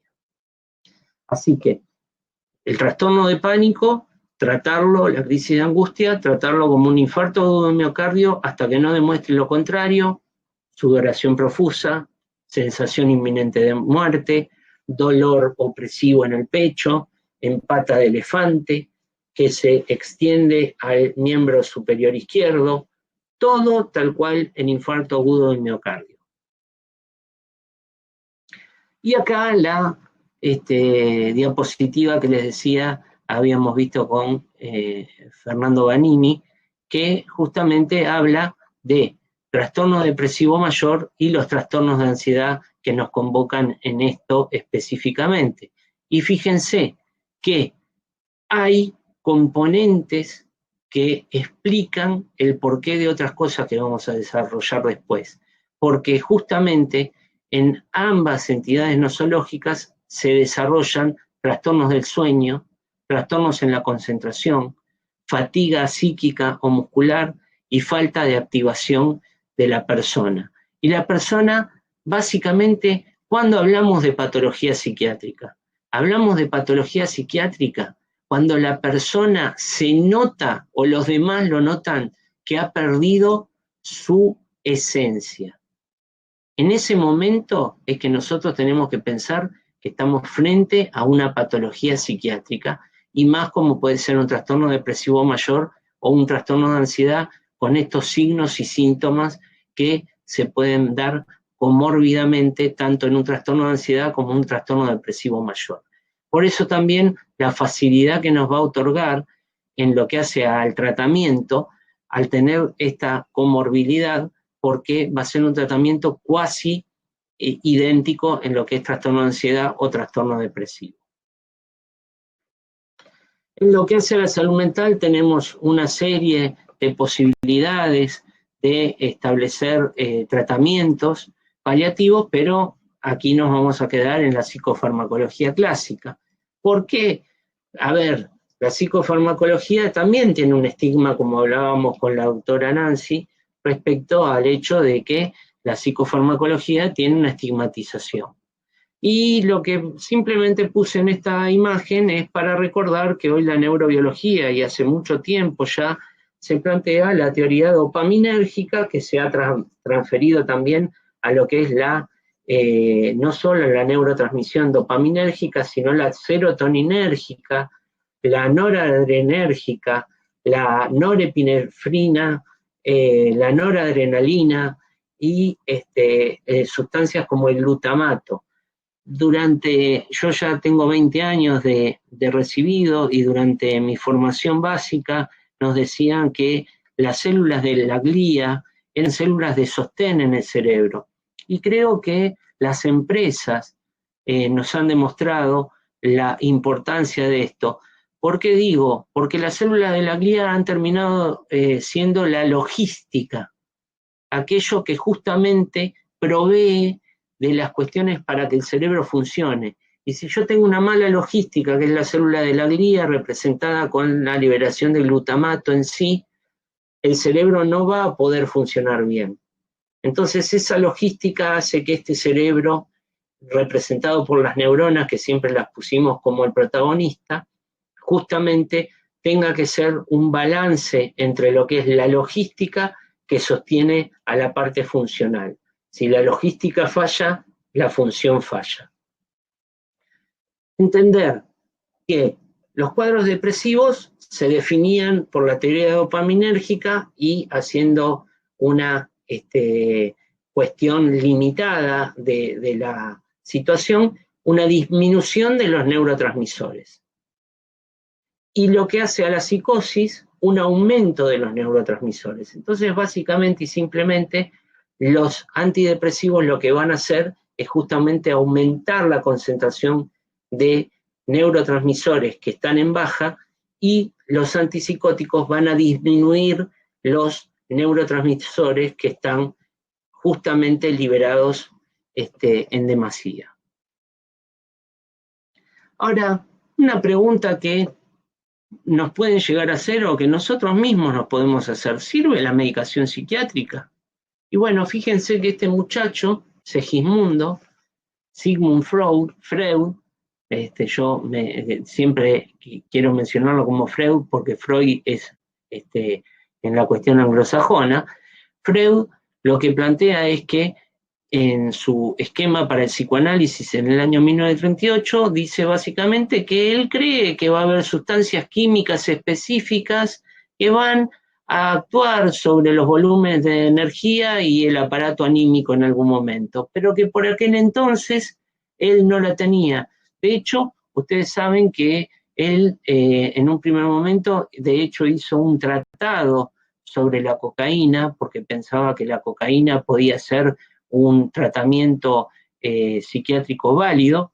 Así que el trastorno de pánico, tratarlo, la crisis de angustia, tratarlo como un infarto agudo de miocardio hasta que no demuestre lo contrario, sudoración profusa, sensación inminente de muerte, dolor opresivo en el pecho, en pata de elefante, que se extiende al miembro superior izquierdo, todo tal cual en infarto agudo de miocardio. Y acá la diapositiva que les decía, habíamos visto con Fernando Vanini, que justamente habla de trastorno depresivo mayor y los trastornos de ansiedad que nos convocan en esto específicamente. Y fíjense que hay componentes que explican el porqué de otras cosas que vamos a desarrollar después, porque justamente en ambas entidades nosológicas se desarrollan trastornos del sueño, trastornos en la concentración, fatiga psíquica o muscular y falta de activación de la persona. Y la persona, básicamente, cuando hablamos de patología psiquiátrica, hablamos de patología psiquiátrica cuando la persona se nota o los demás lo notan que ha perdido su esencia. En ese momento es que nosotros tenemos que pensar que estamos frente a una patología psiquiátrica, y más como puede ser un trastorno depresivo mayor o un trastorno de ansiedad con estos signos y síntomas que se pueden dar comórbidamente tanto en un trastorno de ansiedad como en un trastorno depresivo mayor. Por eso también la facilidad que nos va a otorgar en lo que hace al tratamiento, al tener esta comorbilidad, porque va a ser un tratamiento cuasi idéntico en lo que es trastorno de ansiedad o trastorno depresivo. En lo que hace a la salud mental tenemos una serie de posibilidades de establecer tratamientos paliativos, pero aquí nos vamos a quedar en la psicofarmacología clásica. ¿Por qué? A ver, la psicofarmacología también tiene un estigma, como hablábamos con la doctora Nancy, respecto al hecho de que la psicofarmacología tiene una estigmatización. Y lo que simplemente puse en esta imagen es para recordar que hoy la neurobiología, y hace mucho tiempo ya, se plantea la teoría dopaminérgica, que se ha transferido también a lo que es la, no solo la neurotransmisión dopaminérgica, sino la serotoninérgica, la noradrenérgica, la norepinefrina, la noradrenalina y sustancias como el glutamato. Yo ya tengo 20 años de recibido, y durante mi formación básica nos decían que las células de la glía eran células de sostén en el cerebro. Y creo que las empresas nos han demostrado la importancia de esto. ¿Por qué digo? Porque las células de la glía han terminado siendo la logística, aquello que justamente provee de las cuestiones para que el cerebro funcione. Y si yo tengo una mala logística, que es la célula de la glía, representada con la liberación del glutamato en sí, el cerebro no va a poder funcionar bien. Entonces esa logística hace que este cerebro representado por las neuronas, que siempre las pusimos como el protagonista, justamente tenga que ser un balance entre lo que es la logística que sostiene a la parte funcional. Si la logística falla, la función falla. Entender que los cuadros depresivos se definían por la teoría dopaminérgica y haciendo una cuestión limitada de la situación, una disminución de los neurotransmisores. Y lo que hace a la psicosis, un aumento de los neurotransmisores. Entonces, básicamente y simplemente, los antidepresivos lo que van a hacer es justamente aumentar la concentración de neurotransmisores que están en baja, y los antipsicóticos van a disminuir los neurotransmisores que están justamente liberados en demasía. Ahora, una pregunta que nos pueden llegar a hacer o que nosotros mismos nos podemos hacer: ¿sirve la medicación psiquiátrica? Y bueno, fíjense que este muchacho, Sigmund Freud, yo siempre quiero mencionarlo como Freud porque Freud es en la cuestión anglosajona. Freud lo que plantea es que en su esquema para el psicoanálisis en el año 1938 dice básicamente que él cree que va a haber sustancias químicas específicas que van a actuar sobre los volúmenes de energía y el aparato anímico en algún momento, pero que por aquel entonces él no la tenía. De hecho, ustedes saben que él en un primer momento, de hecho, hizo un tratado sobre la cocaína porque pensaba que la cocaína podía ser un tratamiento psiquiátrico válido.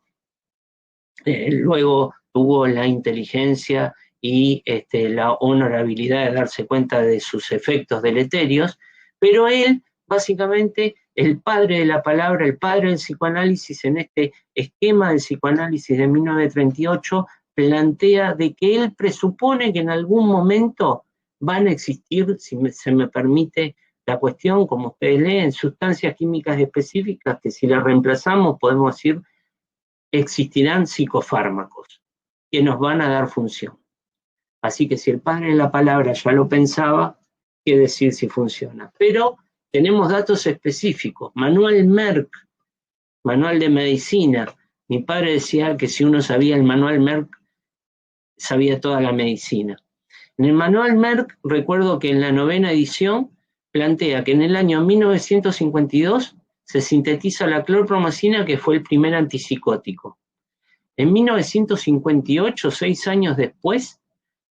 Luego tuvo la inteligencia y la honorabilidad de darse cuenta de sus efectos deleterios, pero él, básicamente, el padre de la palabra, el padre del psicoanálisis, en este esquema del psicoanálisis de 1938, plantea de que él presupone que en algún momento van a existir, si se me permite la cuestión, como ustedes leen, sustancias químicas específicas que si las reemplazamos podemos decir existirán psicofármacos que nos van a dar función. Así que si el padre de la palabra ya lo pensaba, qué decir si funciona. Pero tenemos datos específicos. Manuel Merck, manual de medicina. Mi padre decía que si uno sabía el manual Merck, sabía toda la medicina. En el manual Merck, recuerdo que en la 9ª edición, plantea que en el año 1952 se sintetiza la clorpromacina, que fue el primer antipsicótico. En 1958, 6 años después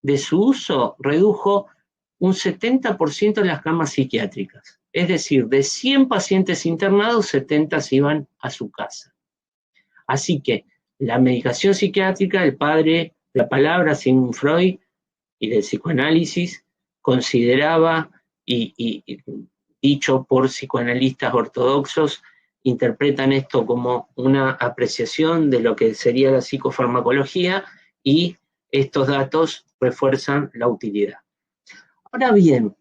de su uso, redujo un 70% de las camas psiquiátricas. Es decir, de 100 pacientes internados, 70 se iban a su casa. Así que la medicación psiquiátrica, el padre, la palabra Sigmund Freud y del psicoanálisis, consideraba, y dicho por psicoanalistas ortodoxos, interpretan esto como una apreciación de lo que sería la psicofarmacología, y estos datos refuerzan la utilidad. Ahora bien,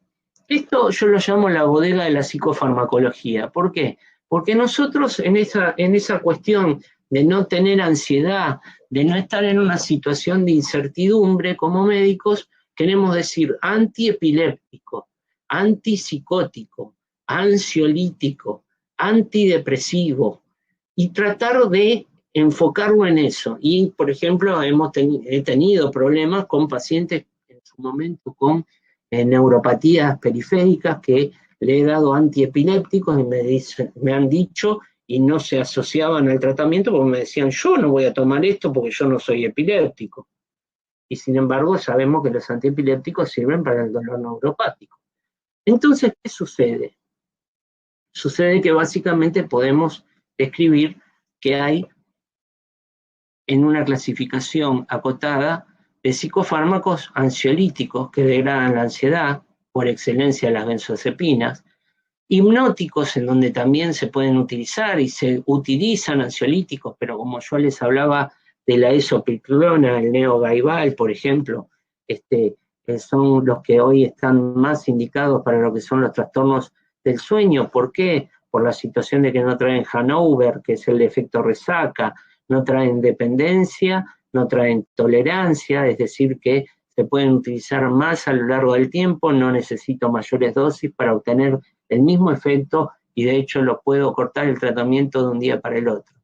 esto yo lo llamo la bodega de la psicofarmacología. ¿Por qué? Porque nosotros en esa cuestión de no tener ansiedad, de no estar en una situación de incertidumbre como médicos, queremos decir antiepiléptico, antipsicótico, ansiolítico, antidepresivo, y tratar de enfocarlo en eso. Y, por ejemplo, he tenido problemas con pacientes en su momento con neuropatías periféricas que le he dado antiepilépticos y me han dicho, y no se asociaban al tratamiento porque me decían: yo no voy a tomar esto porque yo no soy epiléptico. Y sin embargo sabemos que los antiepilépticos sirven para el dolor neuropático. Entonces, ¿qué sucede? Sucede que básicamente podemos describir que hay en una clasificación acotada de psicofármacos ansiolíticos que degradan la ansiedad, por excelencia las benzodiazepinas, hipnóticos en donde también se pueden utilizar y se utilizan ansiolíticos, pero como yo les hablaba de la esopiprolona, el neogaibal, por ejemplo, son los que hoy están más indicados para lo que son los trastornos del sueño. ¿Por qué? por la situación de que no traen Hanover, que es el efecto resaca, no traen dependencia, no traen tolerancia, es decir, que se pueden utilizar más a lo largo del tiempo, no necesito mayores dosis para obtener el mismo efecto y de hecho lo puedo cortar el tratamiento de un día para el otro.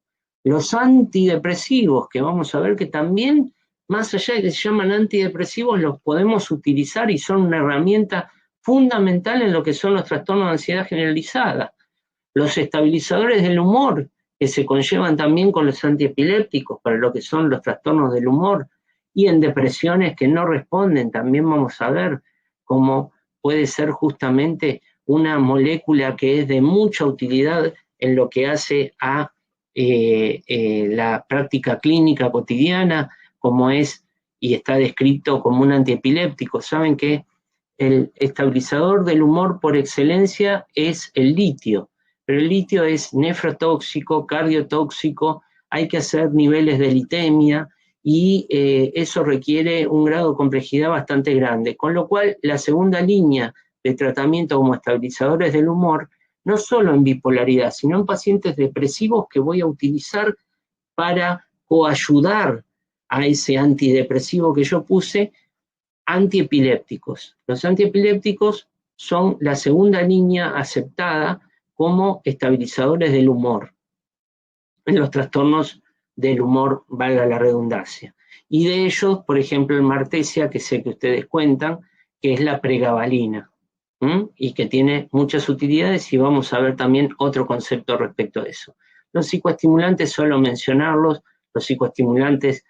Los antidepresivos, que vamos a ver que también, más allá de que se llaman antidepresivos, los podemos utilizar y son una herramienta fundamental en lo que son los trastornos de ansiedad generalizada. Los estabilizadores del humor, que se conllevan también con los antiepilépticos para lo que son los trastornos del humor, y en depresiones que no responden, también vamos a ver cómo puede ser justamente una molécula que es de mucha utilidad en lo que hace a la práctica clínica cotidiana, como es y está descrito como un antiepiléptico. Saben que el estabilizador del humor por excelencia es el litio, pero el litio es nefrotóxico, cardiotóxico, hay que hacer niveles de litemia y eso requiere un grado de complejidad bastante grande, con lo cual la segunda línea de tratamiento como estabilizadores del humor, no solo en bipolaridad, sino en pacientes depresivos que voy a utilizar para coayudar a ese antidepresivo que yo puse, antiepilépticos. Los antiepilépticos son la segunda línea aceptada como estabilizadores del humor en los trastornos del humor, valga la redundancia. Y de ellos, por ejemplo, el Martesia, que sé que ustedes cuentan, que es la pregabalina, y que tiene muchas utilidades, y vamos a ver también otro concepto respecto a eso. Los psicoestimulantes, solo mencionarlos, los psicoestimulantes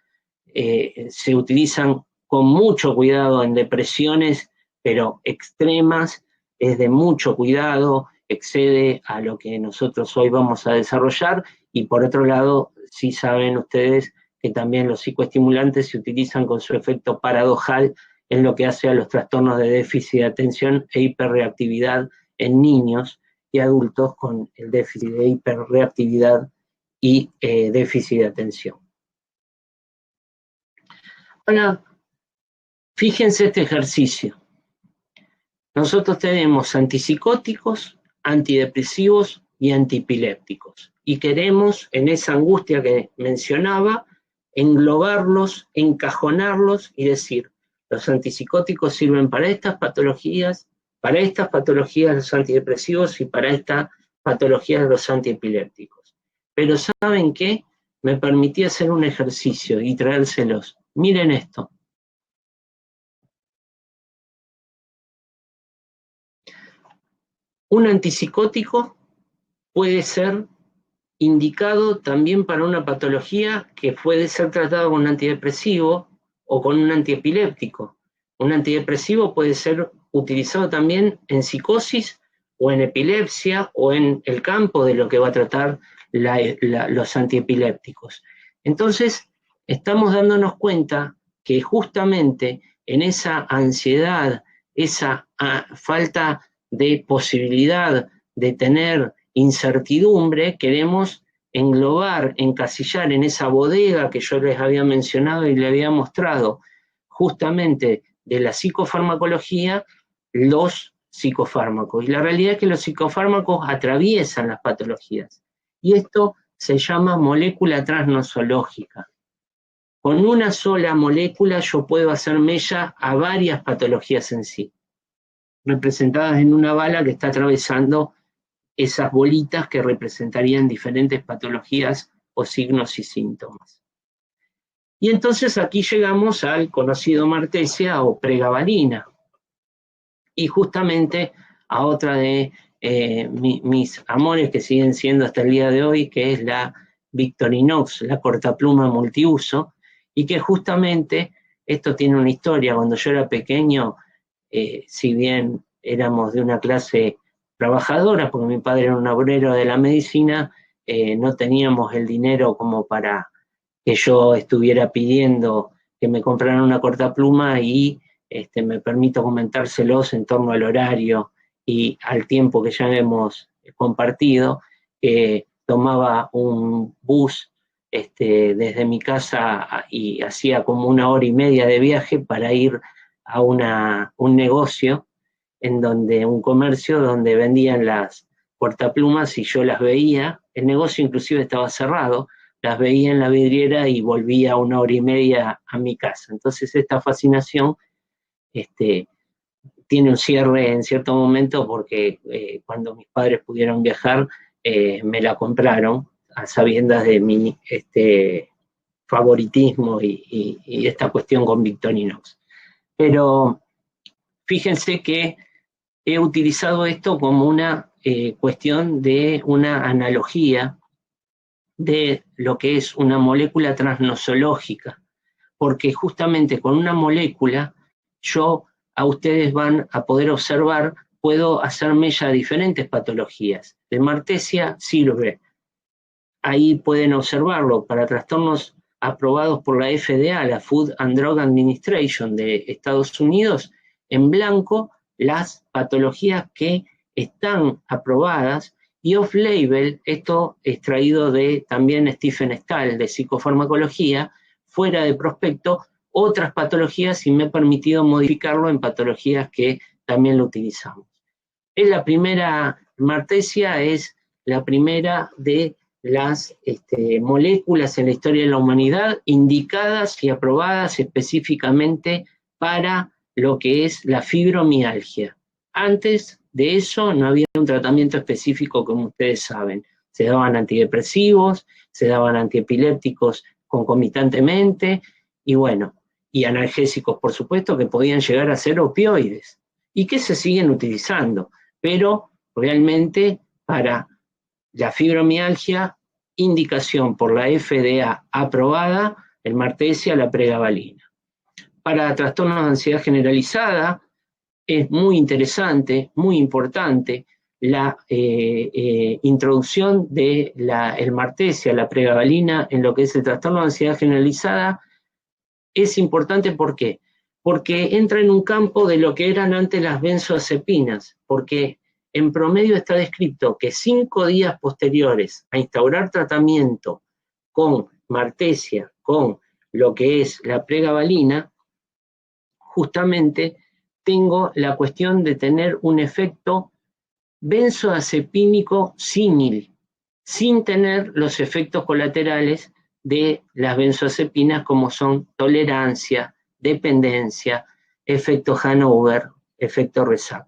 se utilizan con mucho cuidado en depresiones, pero extremas, es de mucho cuidado, excede a lo que nosotros hoy vamos a desarrollar, y por otro lado, sí saben ustedes que también los psicoestimulantes se utilizan con su efecto paradojal en lo que hace a los trastornos de déficit de atención e hiperreactividad en niños y adultos con el déficit de hiperreactividad y déficit de atención. Ahora, fíjense este ejercicio. Nosotros tenemos antipsicóticos, antidepresivos y antiepilépticos. Y queremos, en esa angustia que mencionaba, englobarlos, encajonarlos y decir, los antipsicóticos sirven para estas patologías los antidepresivos y para estas patologías los antiepilépticos. Pero ¿saben qué? Me permití hacer un ejercicio y traérselos. Miren esto. Un antipsicótico puede ser indicado también para una patología que puede ser tratada con un antidepresivo o con un antiepiléptico. Un antidepresivo puede ser utilizado también en psicosis o en epilepsia o en el campo de lo que va a tratar los antiepilépticos. Entonces, estamos dándonos cuenta que justamente en esa ansiedad, esa falta de posibilidad de tener incertidumbre, queremos englobar, encasillar en esa bodega que yo les había mencionado y les había mostrado, justamente de la psicofarmacología, los psicofármacos. Y la realidad es que los psicofármacos atraviesan las patologías. Y esto se llama molécula transnosológica. Con una sola molécula yo puedo hacer mella a varias patologías en sí, representadas en una bala que está atravesando esas bolitas que representarían diferentes patologías o signos y síntomas. Y entonces aquí llegamos al conocido Martesia o pregabalina, y justamente a otra de mis amores que siguen siendo hasta el día de hoy, que es la Victorinox, la cortapluma multiuso, y que justamente esto tiene una historia. Cuando yo era pequeño, si bien éramos de una clase trabajadora, porque mi padre era un obrero de la medicina, no teníamos el dinero como para que yo estuviera pidiendo que me compraran una cortapluma, y me permito comentárselos en torno al horario y al tiempo que ya hemos compartido. Tomaba un bus desde mi casa y hacía como 1 hora y media de viaje para ir a un negocio, un comercio donde vendían las portaplumas y yo las veía, el negocio inclusive estaba cerrado, las veía en la vidriera y volvía 1 hora y media a mi casa. Entonces esta fascinación tiene un cierre en cierto momento porque cuando mis padres pudieron viajar, me la compraron a sabiendas de mi favoritismo y esta cuestión con Victorinox. Pero fíjense que he utilizado esto como una cuestión de una analogía de lo que es una molécula transnosológica, porque justamente con una molécula a ustedes van a poder observar, puedo hacer mella a diferentes patologías. De Martesia sirve, ahí pueden observarlo, para trastornos aprobados por la FDA, la Food and Drug Administration de Estados Unidos, en blanco las patologías que están aprobadas, y off-label, esto extraído de también Stephen Stahl de psicofarmacología, fuera de prospecto, otras patologías, y me he permitido modificarlo en patologías que también lo utilizamos. Es la primera, Martesia es la primera de las moléculas en la historia de la humanidad indicadas y aprobadas específicamente para lo que es la fibromialgia. Antes de eso no había un tratamiento específico, como ustedes saben. Se daban antidepresivos, se daban antiepilépticos concomitantemente, y bueno, y analgésicos, por supuesto, que podían llegar a ser opioides, y que se siguen utilizando, pero realmente para la fibromialgia, indicación por la FDA aprobada, el Martesia, la pregabalina. Para trastornos de ansiedad generalizada, es muy interesante, muy importante, la introducción de el Martesia, la pregabalina, en lo que es el trastorno de ansiedad generalizada. Es importante, ¿por qué? Porque entra en un campo de lo que eran antes las benzodiazepinas, porque en promedio está descrito que 5 días posteriores a instaurar tratamiento con Martesia, con lo que es la pregabalina, justamente tengo la cuestión de tener un efecto benzodiazepínico símil, sin tener los efectos colaterales de las benzodiazepinas, como son tolerancia, dependencia, efecto Hanover, efecto resaca.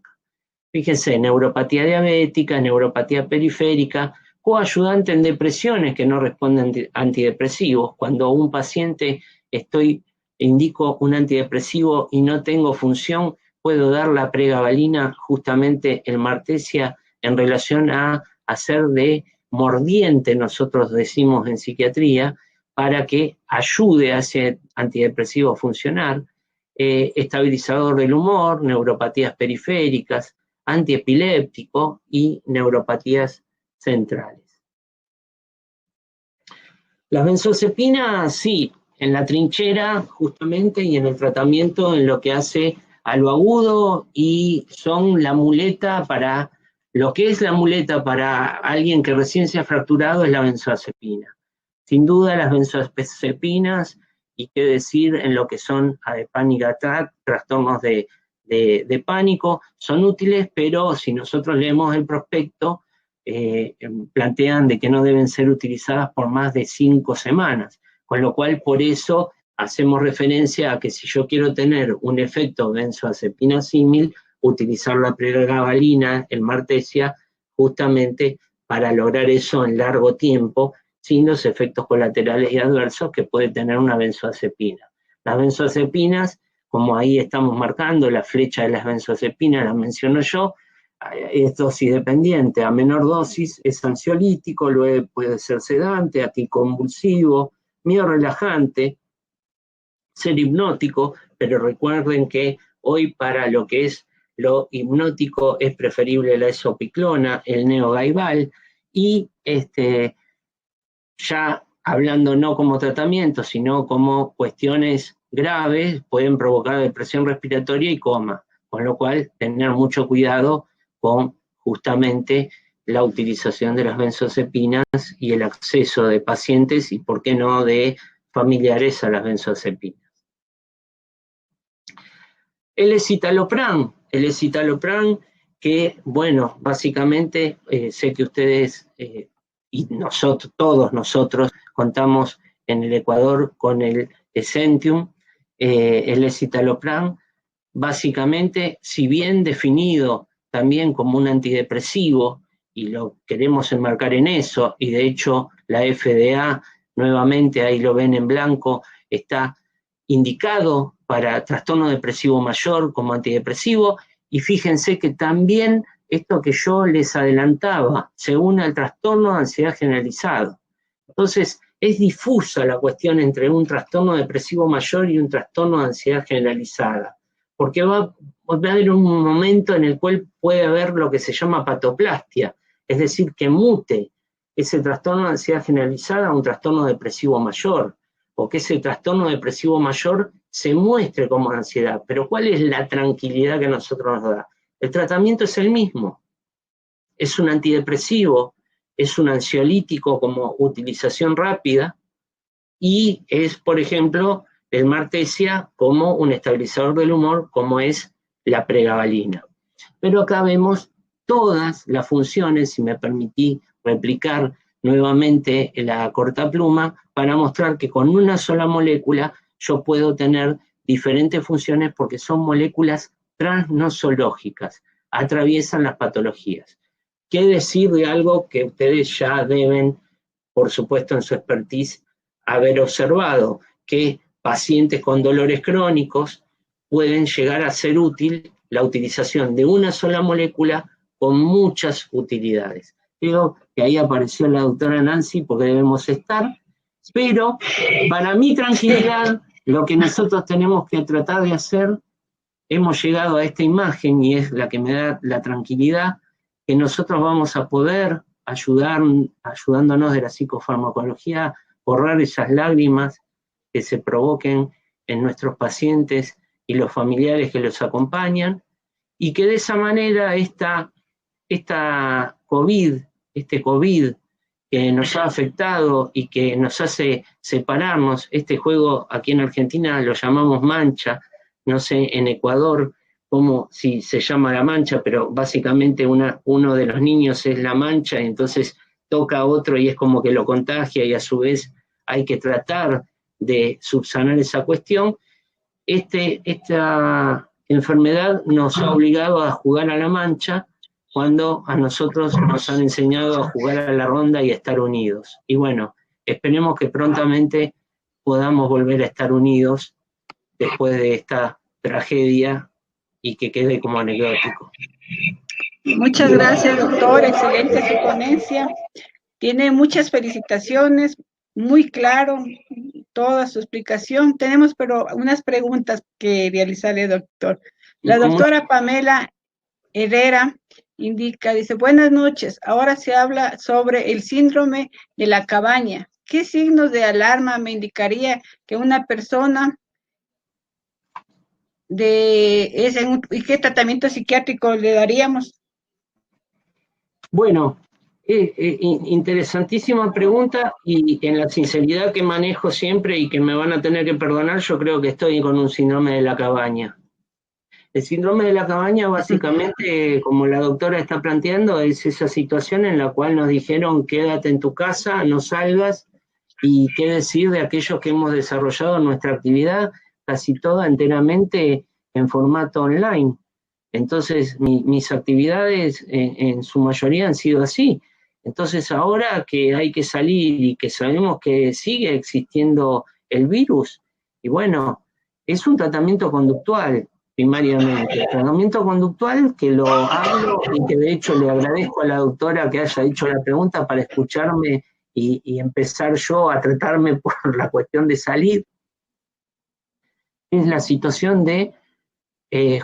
Fíjense, neuropatía diabética, neuropatía periférica, coayudante en depresiones que no responden a antidepresivos. Cuando un paciente indico un antidepresivo y no tengo función, puedo dar la pregabalina, justamente el Martesia, en relación a hacer de mordiente, nosotros decimos en psiquiatría, para que ayude a ese antidepresivo a funcionar, estabilizador del humor, neuropatías periféricas, antiepiléptico y neuropatías centrales. Las benzodiazepinas, sí, en la trinchera justamente y en el tratamiento en lo que hace a lo agudo, y son la muleta para, lo que es la muleta para alguien que recién se ha fracturado es la benzodiazepina. Sin duda las benzodiazepinas, y qué decir en lo que son panic attack, trastornos de pánico, son útiles, pero si nosotros leemos el prospecto, plantean de que no deben ser utilizadas por más de 5 semanas, con lo cual por eso hacemos referencia a que si yo quiero tener un efecto benzodiazepina símil, utilizar la pregabalina, el Martesia, justamente para lograr eso en largo tiempo, sin los efectos colaterales y adversos que puede tener una benzodiazepina. Las benzodiazepinas, como ahí estamos marcando, la flecha de las benzodiazepinas la menciono yo, es dosis dependiente. A menor dosis es ansiolítico, luego puede ser sedante, anticonvulsivo, miorelajante, ser hipnótico, pero recuerden que hoy para lo que es lo hipnótico es preferible la esopiclona, el neogaibal, y ya hablando no como tratamiento, sino como cuestiones graves, pueden provocar depresión respiratoria y coma, con lo cual tener mucho cuidado con justamente la utilización de las benzodiazepinas y el acceso de pacientes y, por qué no, de familiares a las benzodiazepinas. El escitalopram, que, bueno, básicamente sé que ustedes y nosotros, todos nosotros, contamos en el Ecuador con el Essentium, el escitalopram, básicamente, si bien definido también como un antidepresivo, y lo queremos enmarcar en eso, y de hecho la FDA, nuevamente ahí lo ven en blanco, está indicado para trastorno depresivo mayor como antidepresivo, y fíjense que también esto que yo les adelantaba se une al trastorno de ansiedad generalizado. Entonces, es difusa la cuestión entre un trastorno depresivo mayor y un trastorno de ansiedad generalizada, porque va a haber un momento en el cual puede haber lo que se llama patoplastia, es decir, que mute ese trastorno de ansiedad generalizada a un trastorno depresivo mayor, o que ese trastorno depresivo mayor se muestre como ansiedad. Pero ¿cuál es la tranquilidad que a nosotros nos da? El tratamiento es el mismo, es un antidepresivo, es un ansiolítico como utilización rápida, y es, por ejemplo, el Martesia como un estabilizador del humor, como es la pregabalina. Pero acá vemos todas las funciones, si me permití replicar nuevamente la cortapluma, para mostrar que con una sola molécula yo puedo tener diferentes funciones porque son moléculas transnosológicas, atraviesan las patologías. ¿Qué decir de algo que ustedes ya deben, por supuesto en su expertise, haber observado? Que pacientes con dolores crónicos pueden llegar a ser útil la utilización de una sola molécula con muchas utilidades. Creo que ahí apareció la doctora Nancy porque debemos estar, pero para mi tranquilidad, lo que nosotros tenemos que tratar de hacer, hemos llegado a esta imagen y es la que me da la tranquilidad, que nosotros vamos a poder ayudándonos de la psicofarmacología, borrar esas lágrimas que se provoquen en nuestros pacientes y los familiares que los acompañan, y que de esa manera este COVID que nos ha afectado y que nos hace separarnos, este juego aquí en Argentina lo llamamos mancha, no sé en Ecuador cómo si se llama la mancha, pero básicamente uno de los niños es la mancha, y entonces toca a otro y es como que lo contagia, y a su vez hay que tratar de subsanar esa cuestión. Esta enfermedad nos ha obligado a jugar a la mancha, cuando a nosotros nos han enseñado a jugar a la ronda y a estar unidos. Y bueno, esperemos que prontamente podamos volver a estar unidos después de esta tragedia y que quede como anecdótico. Muchas gracias, doctor. Excelente su ponencia. Tiene muchas felicitaciones, muy claro toda su explicación. Tenemos pero unas preguntas que realizarle, doctor. La doctora Pamela Herrera indica, dice, buenas noches, ahora se habla sobre el síndrome de la cabaña. ¿Qué signos de alarma me indicaría que una persona y qué tratamiento psiquiátrico le daríamos? Bueno, interesantísima pregunta, y en la sinceridad que manejo siempre y que me van a tener que perdonar, yo creo que estoy con un síndrome de la cabaña. El síndrome de la cabaña básicamente, como la doctora está planteando, es esa situación en la cual nos dijeron quédate en tu casa, no salgas, y qué decir de aquellos que hemos desarrollado nuestra actividad casi toda enteramente en formato online. Entonces mis actividades en su mayoría han sido así. Entonces ahora que hay que salir y que sabemos que sigue existiendo el virus, y bueno, es un tratamiento conductual primariamente. Tratamiento conductual que lo hablo y que de hecho le agradezco a la doctora que haya hecho la pregunta para escucharme y empezar yo a tratarme por la cuestión de salir. Es la situación de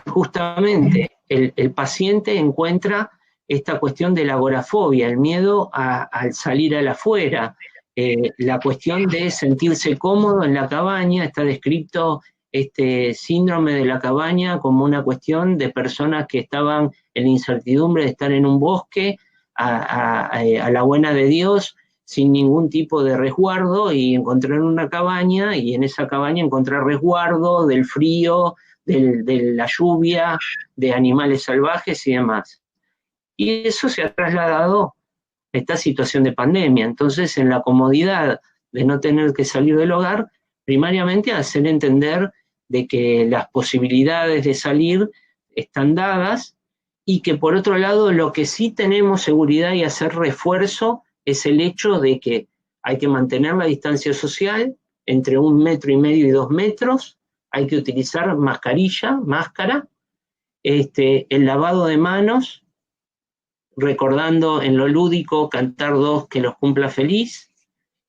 justamente el paciente encuentra esta cuestión de la agorafobia, el miedo al salir al afuera, la cuestión de sentirse cómodo en la cabaña. Está descrito este síndrome de la cabaña como una cuestión de personas que estaban en la incertidumbre de estar en un bosque a la buena de Dios, sin ningún tipo de resguardo, y encontrar una cabaña, y en esa cabaña encontrar resguardo del frío, de la lluvia, de animales salvajes y demás. Y eso se ha trasladado a esta situación de pandemia. Entonces, en la comodidad de no tener que salir del hogar, primariamente hacer entender de que las posibilidades de salir están dadas y que por otro lado lo que sí tenemos seguridad y hacer refuerzo es el hecho de que hay que mantener la distancia social entre 1,5 metros y 2 metros, hay que utilizar máscara, el lavado de manos, recordando en lo lúdico cantar 2 que los cumpla feliz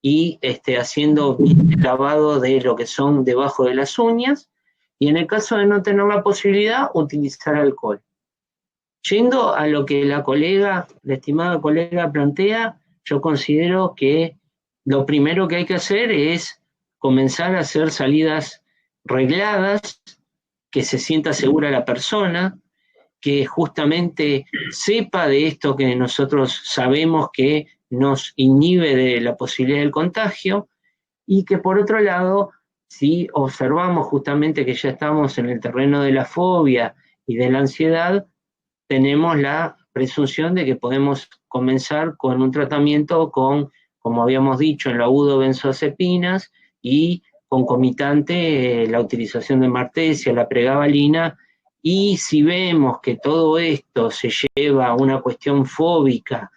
y haciendo el lavado de lo que son debajo de las uñas y en el caso de no tener la posibilidad, utilizar alcohol. Yendo a lo que la estimada colega plantea, yo considero que lo primero que hay que hacer es comenzar a hacer salidas regladas, que se sienta segura la persona, que justamente sepa de esto que nosotros sabemos que nos inhibe de la posibilidad del contagio y que por otro lado, si observamos justamente que ya estamos en el terreno de la fobia y de la ansiedad, tenemos la presunción de que podemos comenzar con un tratamiento con, como habíamos dicho, en lo agudo benzodiazepinas y concomitante la utilización de martesia, la pregabalina, y si vemos que todo esto se lleva a una cuestión fóbica,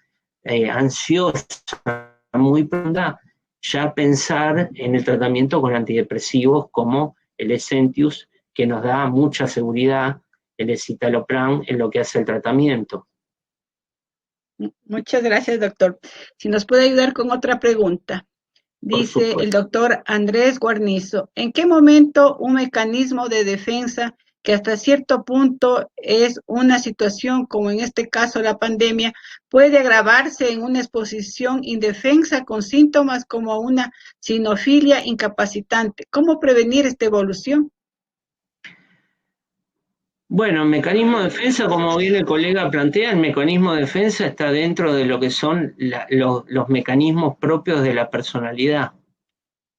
ansiosa, muy pronta, ya pensar en el tratamiento con antidepresivos como el Essentius, que nos da mucha seguridad, el escitalopram en lo que hace el tratamiento. Muchas gracias, doctor. Si nos puede ayudar con otra pregunta. Dice el doctor Andrés Guarnizo, ¿en qué momento un mecanismo de defensa que hasta cierto punto es una situación, como en este caso la pandemia, puede agravarse en una exposición indefensa con síntomas como una sinofilia incapacitante? ¿Cómo prevenir esta evolución? Bueno, mecanismo de defensa, como bien el colega plantea, el mecanismo de defensa está dentro de lo que son los mecanismos propios de la personalidad.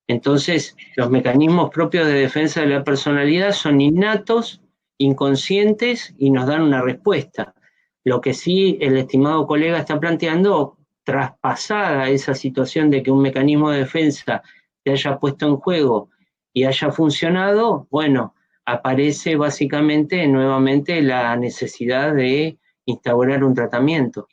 Entonces, los mecanismos propios de defensa de la personalidad son innatos, inconscientes y nos dan una respuesta. Lo que sí el estimado colega está planteando, traspasada esa situación de que un mecanismo de defensa se haya puesto en juego y haya funcionado, bueno, aparece básicamente nuevamente la necesidad de instaurar un tratamiento.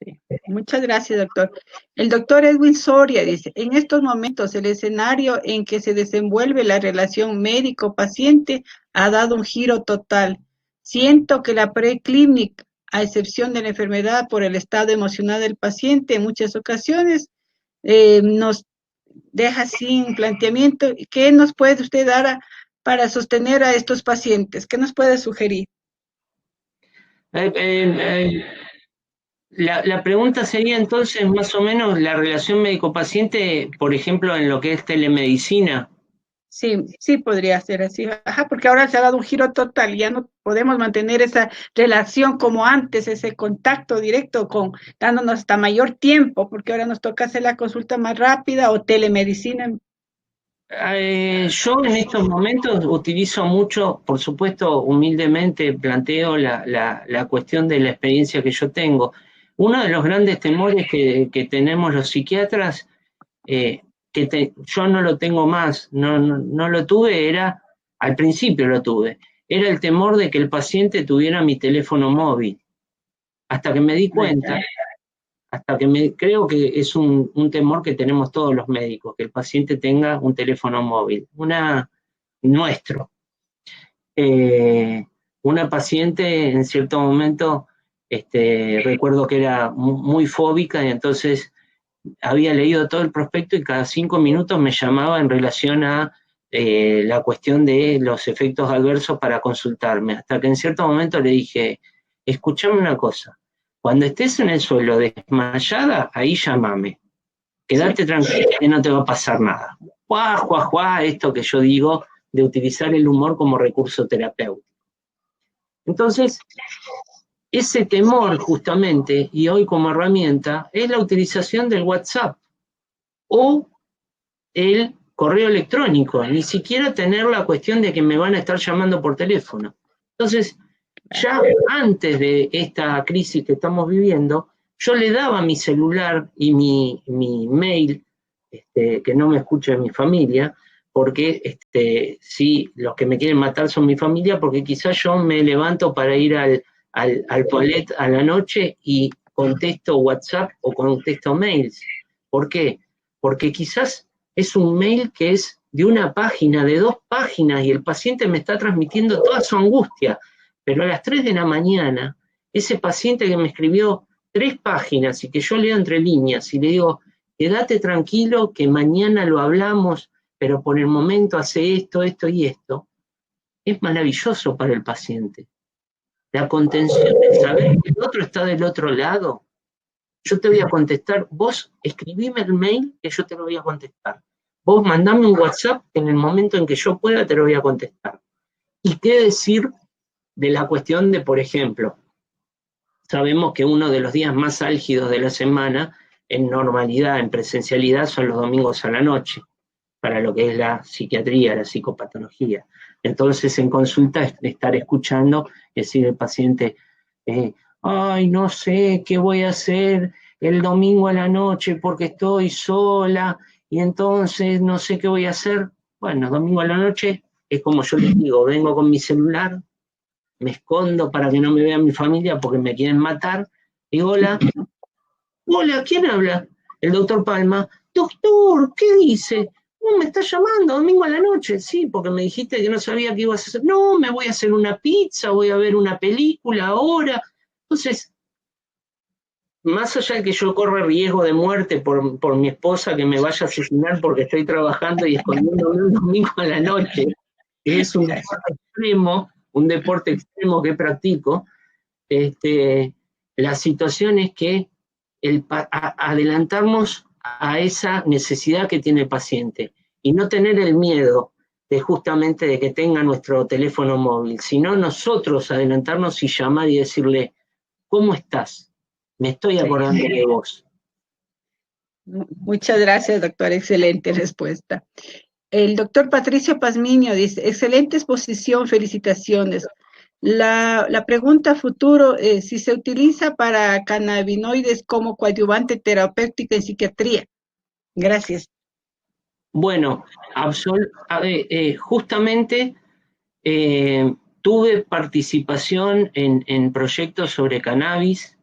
Sí. Muchas gracias, doctor. El doctor Edwin Soria dice, en estos momentos el escenario en que se desenvuelve la relación médico-paciente ha dado un giro total. Siento que la preclínica, a excepción de la enfermedad por el estado emocional del paciente, en muchas ocasiones nos deja sin planteamiento. ¿Qué nos puede usted dar para sostener a estos pacientes? ¿Qué nos puede sugerir? La pregunta sería entonces más o menos la relación médico-paciente, por ejemplo, en lo que es telemedicina. Sí, sí podría ser así. Ajá, porque ahora se ha dado un giro total, ya no podemos mantener esa relación como antes, ese contacto directo dándonos hasta mayor tiempo, porque ahora nos toca hacer la consulta más rápida o telemedicina. Yo en estos momentos utilizo mucho, por supuesto, humildemente planteo la cuestión de la experiencia que yo tengo. Uno de los grandes temores que tenemos los psiquiatras, yo no lo tengo más, no lo tuve, al principio lo tuve, era el temor de que el paciente tuviera mi teléfono móvil. Hasta que me di cuenta, creo que es un temor que tenemos todos los médicos, que el paciente tenga un teléfono móvil, nuestro. Una paciente en cierto momento, recuerdo que era muy fóbica y entonces había leído todo el prospecto y cada 5 minutos me llamaba en relación a la cuestión de los efectos adversos para consultarme, hasta que en cierto momento le dije, escuchame una cosa, cuando estés en el suelo desmayada, ahí llámame, quédate tranquila que no te va a pasar nada. Esto que yo digo de utilizar el humor como recurso terapéutico. Entonces, ese temor justamente, y hoy como herramienta, es la utilización del WhatsApp o el correo electrónico, ni siquiera tener la cuestión de que me van a estar llamando por teléfono. Entonces, ya antes de esta crisis que estamos viviendo, yo le daba mi celular y mi mail, que no me escuche mi familia, porque sí, los que me quieren matar son mi familia, porque quizás yo me levanto para ir al toilet a la noche y contesto WhatsApp o contesto mails. ¿Por qué? Porque quizás es un mail que es de una página, de 2 páginas, y el paciente me está transmitiendo toda su angustia. Pero a las 3 de la mañana, ese paciente que me escribió 3 páginas y que yo leo entre líneas y le digo, quédate tranquilo que mañana lo hablamos, pero por el momento hace esto, esto y esto, es maravilloso para el paciente. La contención de saber que el otro está del otro lado. Yo te voy a contestar, vos escribime el mail que yo te lo voy a contestar. Vos mandame un WhatsApp que en el momento en que yo pueda te lo voy a contestar. ¿Y qué decir de la cuestión de, por ejemplo, sabemos que uno de los días más álgidos de la semana, en normalidad, en presencialidad, son los domingos a la noche, para lo que es la psiquiatría, la psicopatología. Entonces, en consulta, estar escuchando y decir al paciente, ay, no sé qué voy a hacer el domingo a la noche porque estoy sola y entonces no sé qué voy a hacer. Bueno, domingo a la noche es como yo les digo, vengo con mi celular, me escondo para que no me vea mi familia porque me quieren matar. Y hola, ¿quién habla? El doctor Palma. Doctor, ¿qué dice? No, me está llamando domingo a la noche. Sí, porque me dijiste que no sabía qué ibas a hacer. No, me voy a hacer una pizza, voy a ver una película ahora. Entonces, más allá de que yo corra riesgo de muerte por mi esposa que me vaya a asesinar porque estoy trabajando y escondiéndome un domingo a la noche, que es un deporte extremo que practico, la situación es que adelantarnos a esa necesidad que tiene el paciente y no tener el miedo de justamente de que tenga nuestro teléfono móvil, sino nosotros adelantarnos y llamar y decirle, ¿cómo estás? Me estoy acordando de vos. Muchas gracias, doctor. Excelente respuesta. El doctor Patricio Pazmiño dice, excelente exposición, felicitaciones. La pregunta futuro es si se utiliza para cannabinoides como coadyuvante terapéutico en psiquiatría. Gracias. Bueno, justamente tuve participación en proyectos sobre cannabis.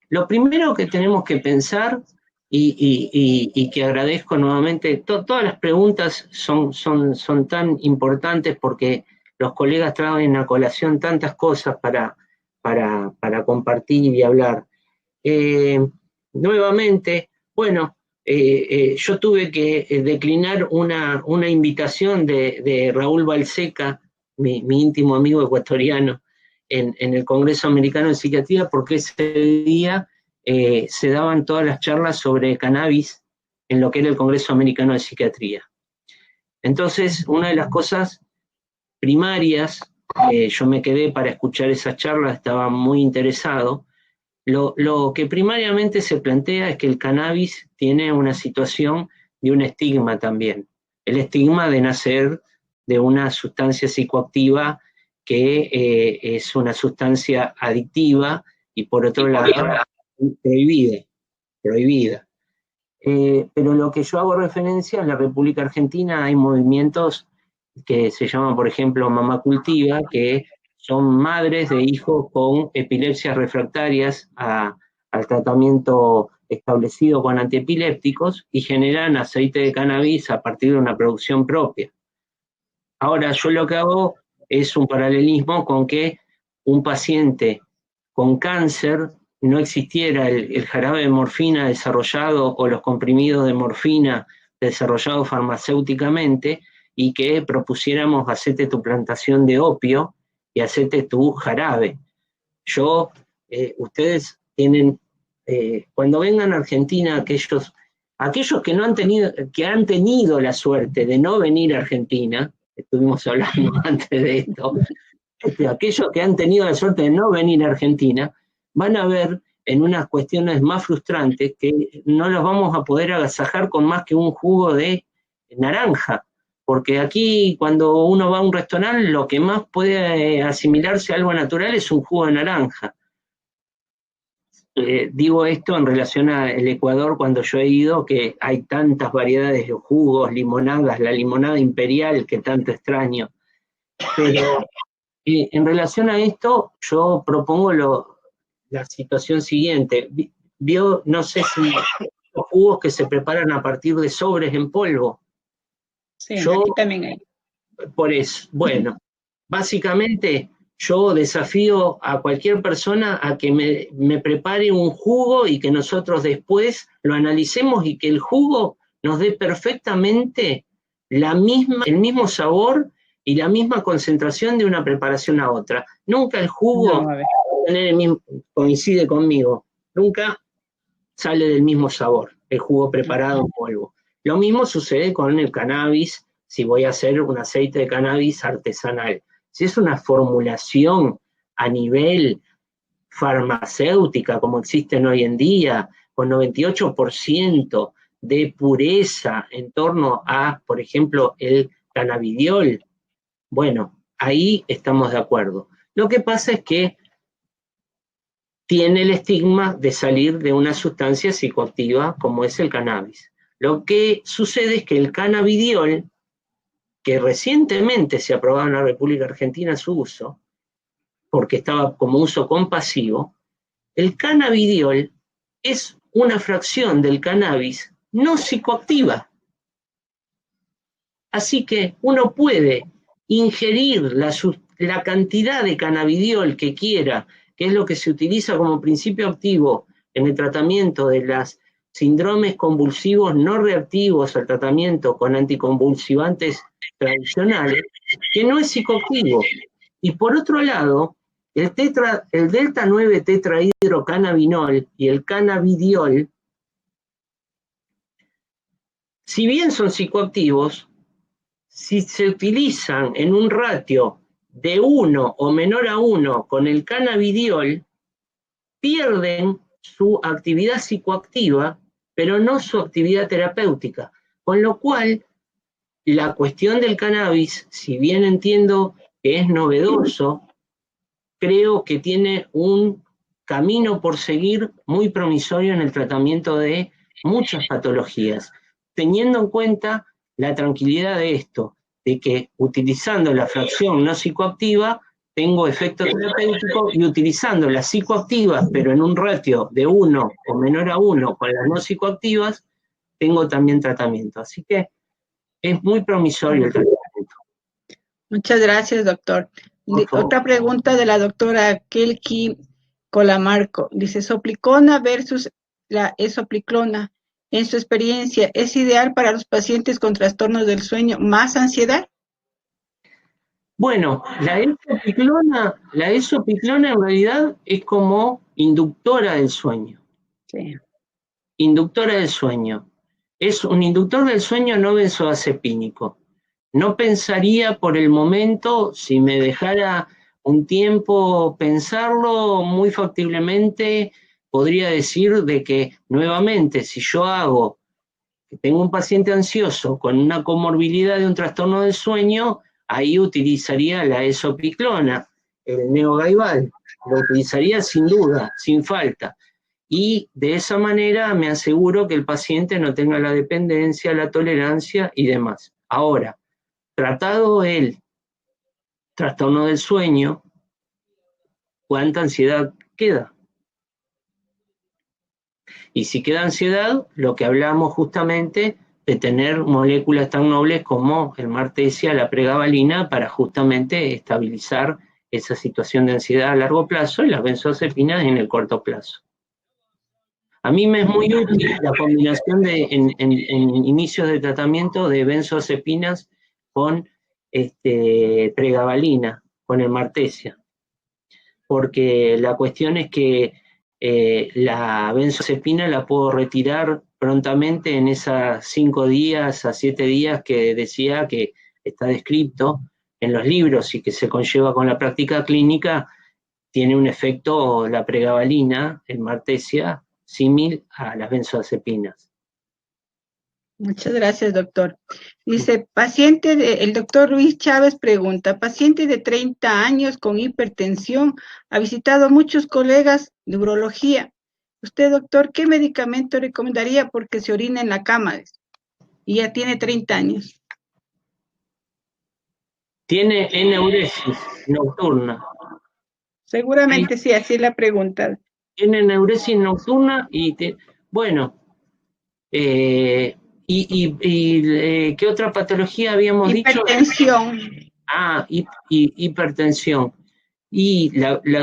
Lo primero que tenemos que pensar, y que agradezco nuevamente, todas las preguntas son tan importantes porque los colegas traen a colación tantas cosas para compartir y hablar. Nuevamente, bueno, yo tuve que declinar una invitación de Raúl Balseca, mi íntimo amigo ecuatoriano, en el Congreso Americano de Psiquiatría, porque ese día se daban todas las charlas sobre cannabis en lo que era el Congreso Americano de Psiquiatría. Entonces, una de las cosas primarias, yo me quedé para escuchar esas charlas, estaba muy interesado. Lo que primariamente se plantea es que el cannabis tiene una situación de un estigma también. El estigma de nacer de una sustancia psicoactiva que es una sustancia adictiva y por otro lado prohibida. Pero lo que yo hago referencia, en la República Argentina hay movimientos que se llaman, por ejemplo, Mamá Cultiva, que son madres de hijos con epilepsias refractarias al tratamiento establecido con antiepilépticos y generan aceite de cannabis a partir de una producción propia. Ahora, yo lo que hago es un paralelismo con que un paciente con cáncer no existiera el jarabe de morfina desarrollado o los comprimidos de morfina desarrollados farmacéuticamente y que propusiéramos hacete tu plantación de opio y hacete tu jarabe. Ustedes tienen, cuando vengan a Argentina, aquellos que han tenido la suerte de no venir a Argentina, estuvimos hablando antes de esto, aquellos que han tenido la suerte de no venir a Argentina, van a ver en unas cuestiones más frustrantes que no los vamos a poder agasajar con más que un jugo de naranja, porque aquí cuando uno va a un restaurante lo que más puede asimilarse a algo natural es un jugo de naranja. Digo esto en relación al Ecuador, cuando yo he ido, que hay tantas variedades de jugos, limonadas, la limonada imperial que tanto extraño. Pero en relación a esto, yo propongo la situación siguiente. Vio, no sé si los jugos que se preparan a partir de sobres en polvo. Sí, aquí también hay. Por eso, bueno, básicamente yo desafío a cualquier persona a que me prepare un jugo y que nosotros después lo analicemos y que el jugo nos dé perfectamente el mismo sabor y la misma concentración de una preparación a otra. Nunca el jugo coincide conmigo, nunca sale del mismo sabor, el jugo preparado en polvo. Lo mismo sucede con el cannabis, si voy a hacer un aceite de cannabis artesanal. Si es una formulación a nivel farmacéutica, como existen hoy en día, con 98% de pureza en torno a, por ejemplo, el cannabidiol, bueno, ahí estamos de acuerdo. Lo que pasa es que tiene el estigma de salir de una sustancia psicoactiva como es el cannabis. Lo que sucede es que el cannabidiol, que recientemente se aprobó en la República Argentina su uso, porque estaba como uso compasivo, el cannabidiol es una fracción del cannabis no psicoactiva. Así que uno puede ingerir la cantidad de cannabidiol que quiera, que es lo que se utiliza como principio activo en el tratamiento de los síndromes convulsivos no reactivos al tratamiento con anticonvulsivantes tradicionales, que no es psicoactivo. Y por otro lado, el delta 9 tetrahidrocannabinol y el cannabidiol, si bien son psicoactivos, si se utilizan en un ratio de 1 o menor a 1 con el cannabidiol, pierden su actividad psicoactiva, pero no su actividad terapéutica. Con lo cual, la cuestión del cannabis, si bien entiendo que es novedoso, creo que tiene un camino por seguir muy promisorio en el tratamiento de muchas patologías, teniendo en cuenta la tranquilidad de esto, de que utilizando la fracción no psicoactiva tengo efecto terapéutico y utilizando las psicoactivas, pero en un ratio de 1 o menor a 1 con las no psicoactivas, tengo también tratamiento. Así que es muy promisorio el tratamiento. Muchas gracias, doctor. Otra pregunta de la doctora Kelki Colamarco. Dice, soplicona versus la esopliclona. En su experiencia, ¿es ideal para los pacientes con trastornos del sueño más ansiedad? Bueno, la esopiclona en realidad es como inductora del sueño. Sí. Inductora del sueño. Es un inductor del sueño no benzodiazepínico. No pensaría por el momento, si me dejara un tiempo pensarlo, muy factiblemente podría decir de que nuevamente si yo tengo un paciente ansioso con una comorbilidad de un trastorno del sueño, ahí utilizaría la esopiclona, el neogaibal, lo utilizaría sin duda, sin falta. Y de esa manera me aseguro que el paciente no tenga la dependencia, la tolerancia y demás. Ahora, tratado el trastorno del sueño, ¿cuánta ansiedad queda? Y si queda ansiedad, lo que hablamos justamente de tener moléculas tan nobles como el martesia, la pregabalina, para justamente estabilizar esa situación de ansiedad a largo plazo y las benzodiazepinas en el corto plazo. A mí me es muy útil la combinación en inicios de tratamiento de benzodiazepinas con pregabalina, con el martesia, porque la cuestión es que la benzodiazepina la puedo retirar prontamente en esas 5 días a 7 días que decía que está descrito en los libros y que se conlleva con la práctica clínica. Tiene un efecto, la pregabalina, el martesia, símil a las benzodiazepinas. Muchas gracias, doctor. Dice, el doctor Luis Chávez pregunta, paciente de 30 años con hipertensión, ha visitado a muchos colegas de urología. Usted, doctor, ¿qué medicamento recomendaría porque se orina en la cama? Y ya tiene 30 años. Tiene enuresis nocturna. Seguramente sí, así es la pregunta. Tiene enuresis nocturna y, bueno, ¿qué otra patología habíamos dicho? Hipertensión. Hipertensión. Y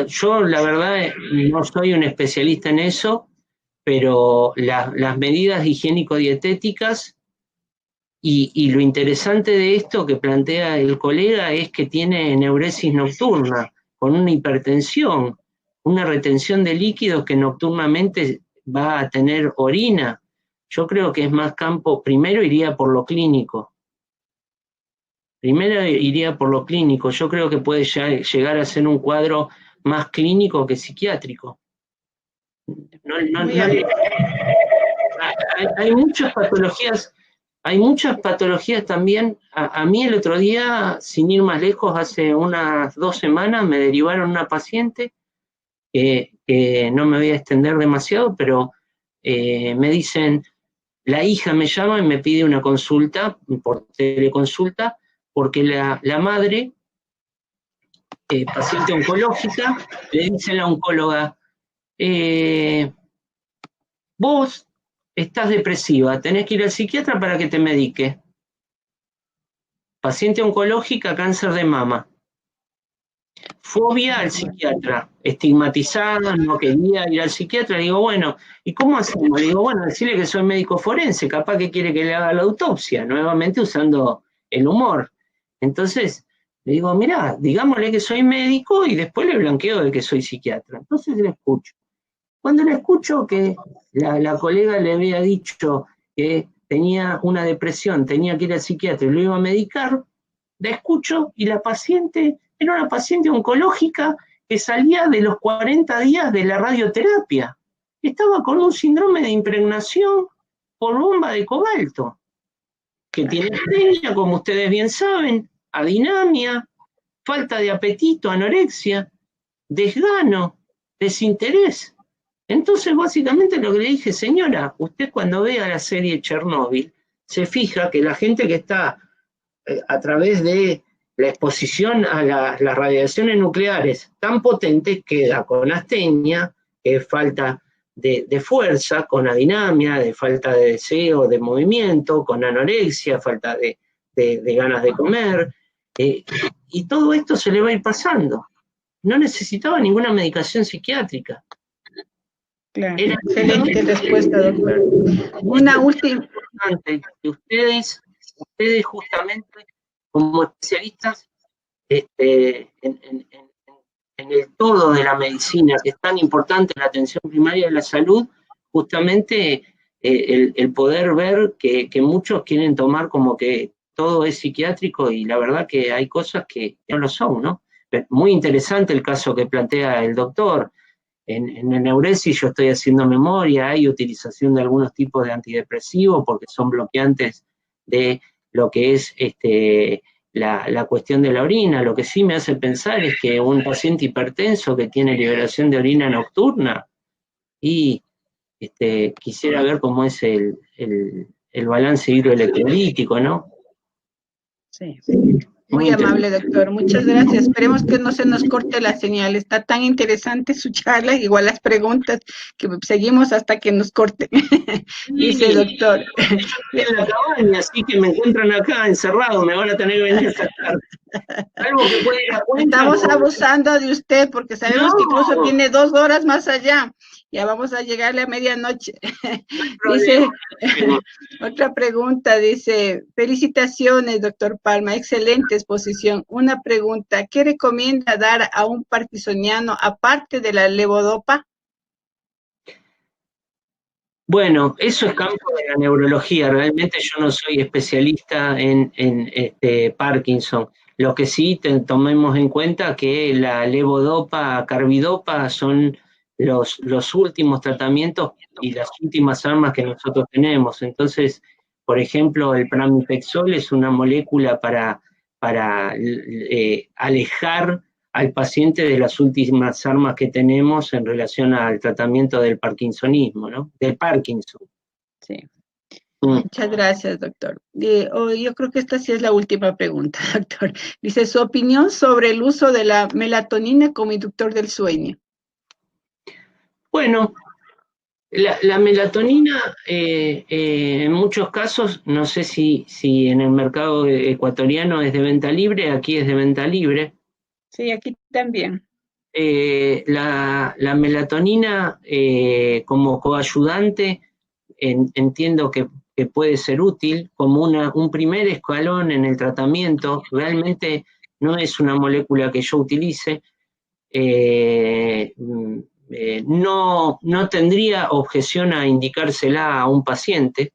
yo, la verdad, no soy un especialista en eso, pero las medidas higiénico-dietéticas y lo interesante de esto que plantea el colega es que tiene enuresis nocturna, con una hipertensión, una retención de líquidos que nocturnamente va a tener orina. Yo creo que es más campo, primero iría por lo clínico. Yo creo que puede llegar a ser un cuadro más clínico que psiquiátrico. Hay muchas patologías. Hay muchas patologías también. A mí el otro día, sin ir más lejos, hace unas 2 semanas, me derivaron una paciente que no me voy a extender demasiado, pero me dicen, la hija me llama y me pide una consulta, por teleconsulta, porque la madre, paciente oncológica, le dice a la oncóloga, vos estás depresiva, tenés que ir al psiquiatra para que te medique. Paciente oncológica, cáncer de mama. Fobia al psiquiatra, estigmatizada, no quería ir al psiquiatra. Le digo, bueno, ¿y cómo hacemos? Le digo, bueno, decirle que soy médico forense, capaz que quiere que le haga la autopsia, nuevamente usando el humor. Entonces, le digo, mirá, digámosle que soy médico y después le blanqueo de que soy psiquiatra. Entonces le escucho. Cuando le escucho que la colega le había dicho que tenía una depresión, tenía que ir al psiquiatra y lo iba a medicar, la escucho y la paciente era una paciente oncológica que salía de los 40 días de la radioterapia. Estaba con un síndrome de impregnación por bomba de cobalto, que tiene astenia, como ustedes bien saben, adinamia, falta de apetito, anorexia, desgano, desinterés. Entonces, básicamente lo que le dije, señora, usted cuando vea la serie Chernóbil, se fija que la gente que está a través de la exposición a las radiaciones nucleares tan potentes queda con astenia, que es falta de fuerza, con adinamia, de falta de deseo, de movimiento, con anorexia, falta de ganas de comer, y todo esto se le va a ir pasando. No necesitaba ninguna medicación psiquiátrica. Claro, excelente respuesta, doctor. Una última. Que ustedes justamente como especialistas en el todo de la medicina, que es tan importante la atención primaria de la salud, justamente el poder ver que muchos quieren tomar como que todo es psiquiátrico y la verdad que hay cosas que no lo son, ¿no? Muy interesante el caso que plantea el doctor. En enuresis yo estoy haciendo memoria, hay utilización de algunos tipos de antidepresivos porque son bloqueantes de lo que es la cuestión de la orina. Lo que sí me hace pensar es que un paciente hipertenso que tiene liberación de orina nocturna y quisiera ver cómo es el balance hidroelectrolítico, ¿no? Sí. Muy amable, doctor. Muchas gracias. Esperemos que no se nos corte la señal. Está tan interesante su charla, igual las preguntas, que seguimos hasta que nos corte. Dice el doctor. Estoy en la cabaña, así que me encuentran acá encerrado, me van a tener que venir a sacar. Algo que puede ir a cuenta. Estamos abusando de usted porque sabemos que incluso tiene 2 horas más allá. Ya vamos a llegarle a medianoche. Dice, otra pregunta, dice, felicitaciones, doctor Palma, excelente exposición. Una pregunta, ¿qué recomienda dar a un parkinsoniano aparte de la levodopa? Bueno, eso es campo de la neurología. Realmente yo no soy especialista en Parkinson. Lo que sí tomemos en cuenta que la levodopa, carbidopa son los últimos tratamientos y las últimas armas que nosotros tenemos. Entonces, Por ejemplo, el pramipexol es una molécula para alejar al paciente de las últimas armas que tenemos en relación al tratamiento del parkinsonismo, ¿no? Del Parkinson. Sí. Muchas gracias, doctor. Yo creo que esta sí es la última pregunta, doctor. Dice, su opinión sobre el uso de la melatonina como inductor del sueño. Bueno, la melatonina en muchos casos, no sé si en el mercado ecuatoriano es de venta libre, aquí es de venta libre. Sí, aquí también. La melatonina como coayudante entiendo que puede ser útil como un primer escalón en el tratamiento. Realmente no es una molécula que yo utilice. No tendría objeción a indicársela a un paciente,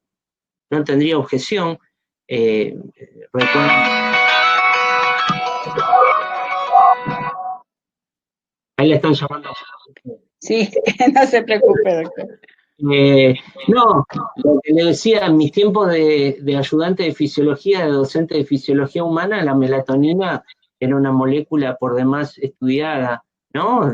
no tendría objeción. Ahí le están llamando. Sí, no se preocupe, doctor. No, lo que le decía, en mis tiempos de ayudante de fisiología, de docente de fisiología humana, la melatonina era una molécula por demás estudiada, ¿no?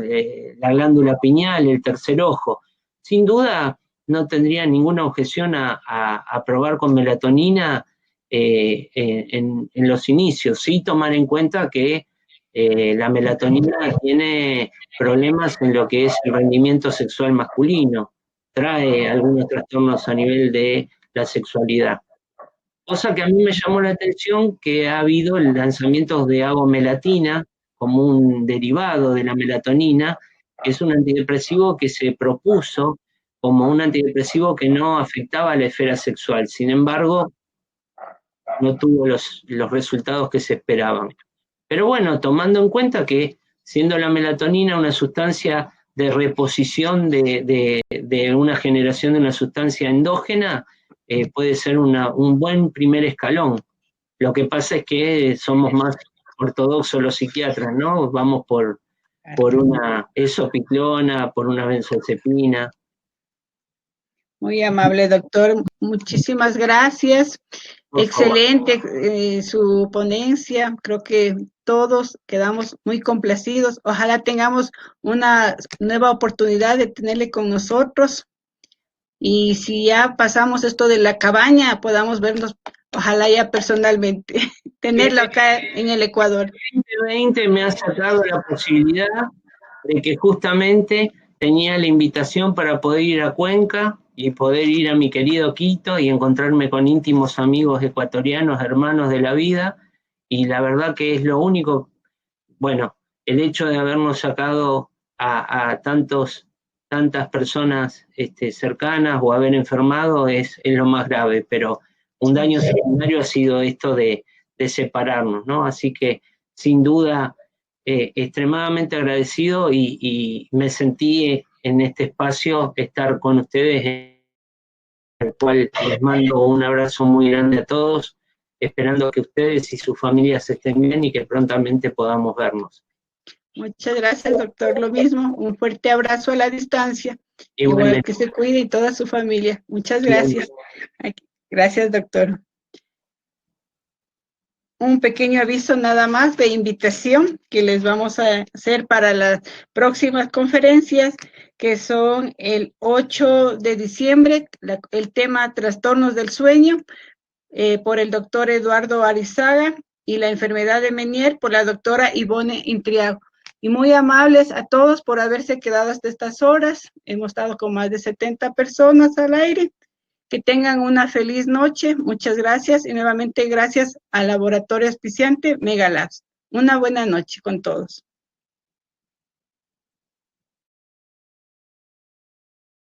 La glándula pineal, el tercer ojo. Sin duda, no tendría ninguna objeción a probar con melatonina en los inicios, sí tomar en cuenta que la melatonina tiene problemas en lo que es el rendimiento sexual masculino, trae algunos trastornos a nivel de la sexualidad. Cosa que a mí me llamó la atención que ha habido lanzamientos de agomelatina como un derivado de la melatonina, que es un antidepresivo que se propuso como un antidepresivo que no afectaba a la esfera sexual. Sin embargo, no tuvo los resultados que se esperaban. Pero bueno, tomando en cuenta que siendo la melatonina una sustancia de reposición de una generación de una sustancia endógena, puede ser un buen primer escalón. Lo que pasa es que somos más ortodoxos los psiquiatras, ¿no? Vamos por una esopiclona, por una benzodiazepina. Muy amable, doctor. Muchísimas gracias. Excelente su ponencia. Creo que todos quedamos muy complacidos. Ojalá tengamos una nueva oportunidad de tenerle con nosotros. Y si ya pasamos esto de la cabaña, podamos vernos, ojalá ya personalmente, tenerlo acá en el Ecuador. 2020 me ha sacado la posibilidad de que justamente tenía la invitación para poder ir a Cuenca y poder ir a mi querido Quito y encontrarme con íntimos amigos ecuatorianos, hermanos de la vida, y la verdad que es lo único, bueno, el hecho de habernos sacado a tantas personas cercanas o haber enfermado es lo más grave, pero un daño secundario ha sido esto de separarnos, ¿no? Así que sin duda extremadamente agradecido y me sentí en este espacio estar con ustedes, en el cual les mando un abrazo muy grande a todos, esperando que ustedes y sus familias estén bien y que prontamente podamos vernos. Muchas gracias, doctor. Lo mismo, un fuerte abrazo a la distancia. Igual que se cuide y toda su familia. Muchas gracias. Gracias, doctor. Un pequeño aviso nada más de invitación que les vamos a hacer para las próximas conferencias, que son el 8 de diciembre, el tema trastornos del sueño, por el doctor Eduardo Arizaga, y la enfermedad de Menier por la doctora Ivone Intriago. Y muy amables a todos por haberse quedado hasta estas horas. Hemos estado con más de 70 personas al aire. Que tengan una feliz noche. Muchas gracias. Y nuevamente gracias al laboratorio auspiciante Megalabs. Una buena noche con todos.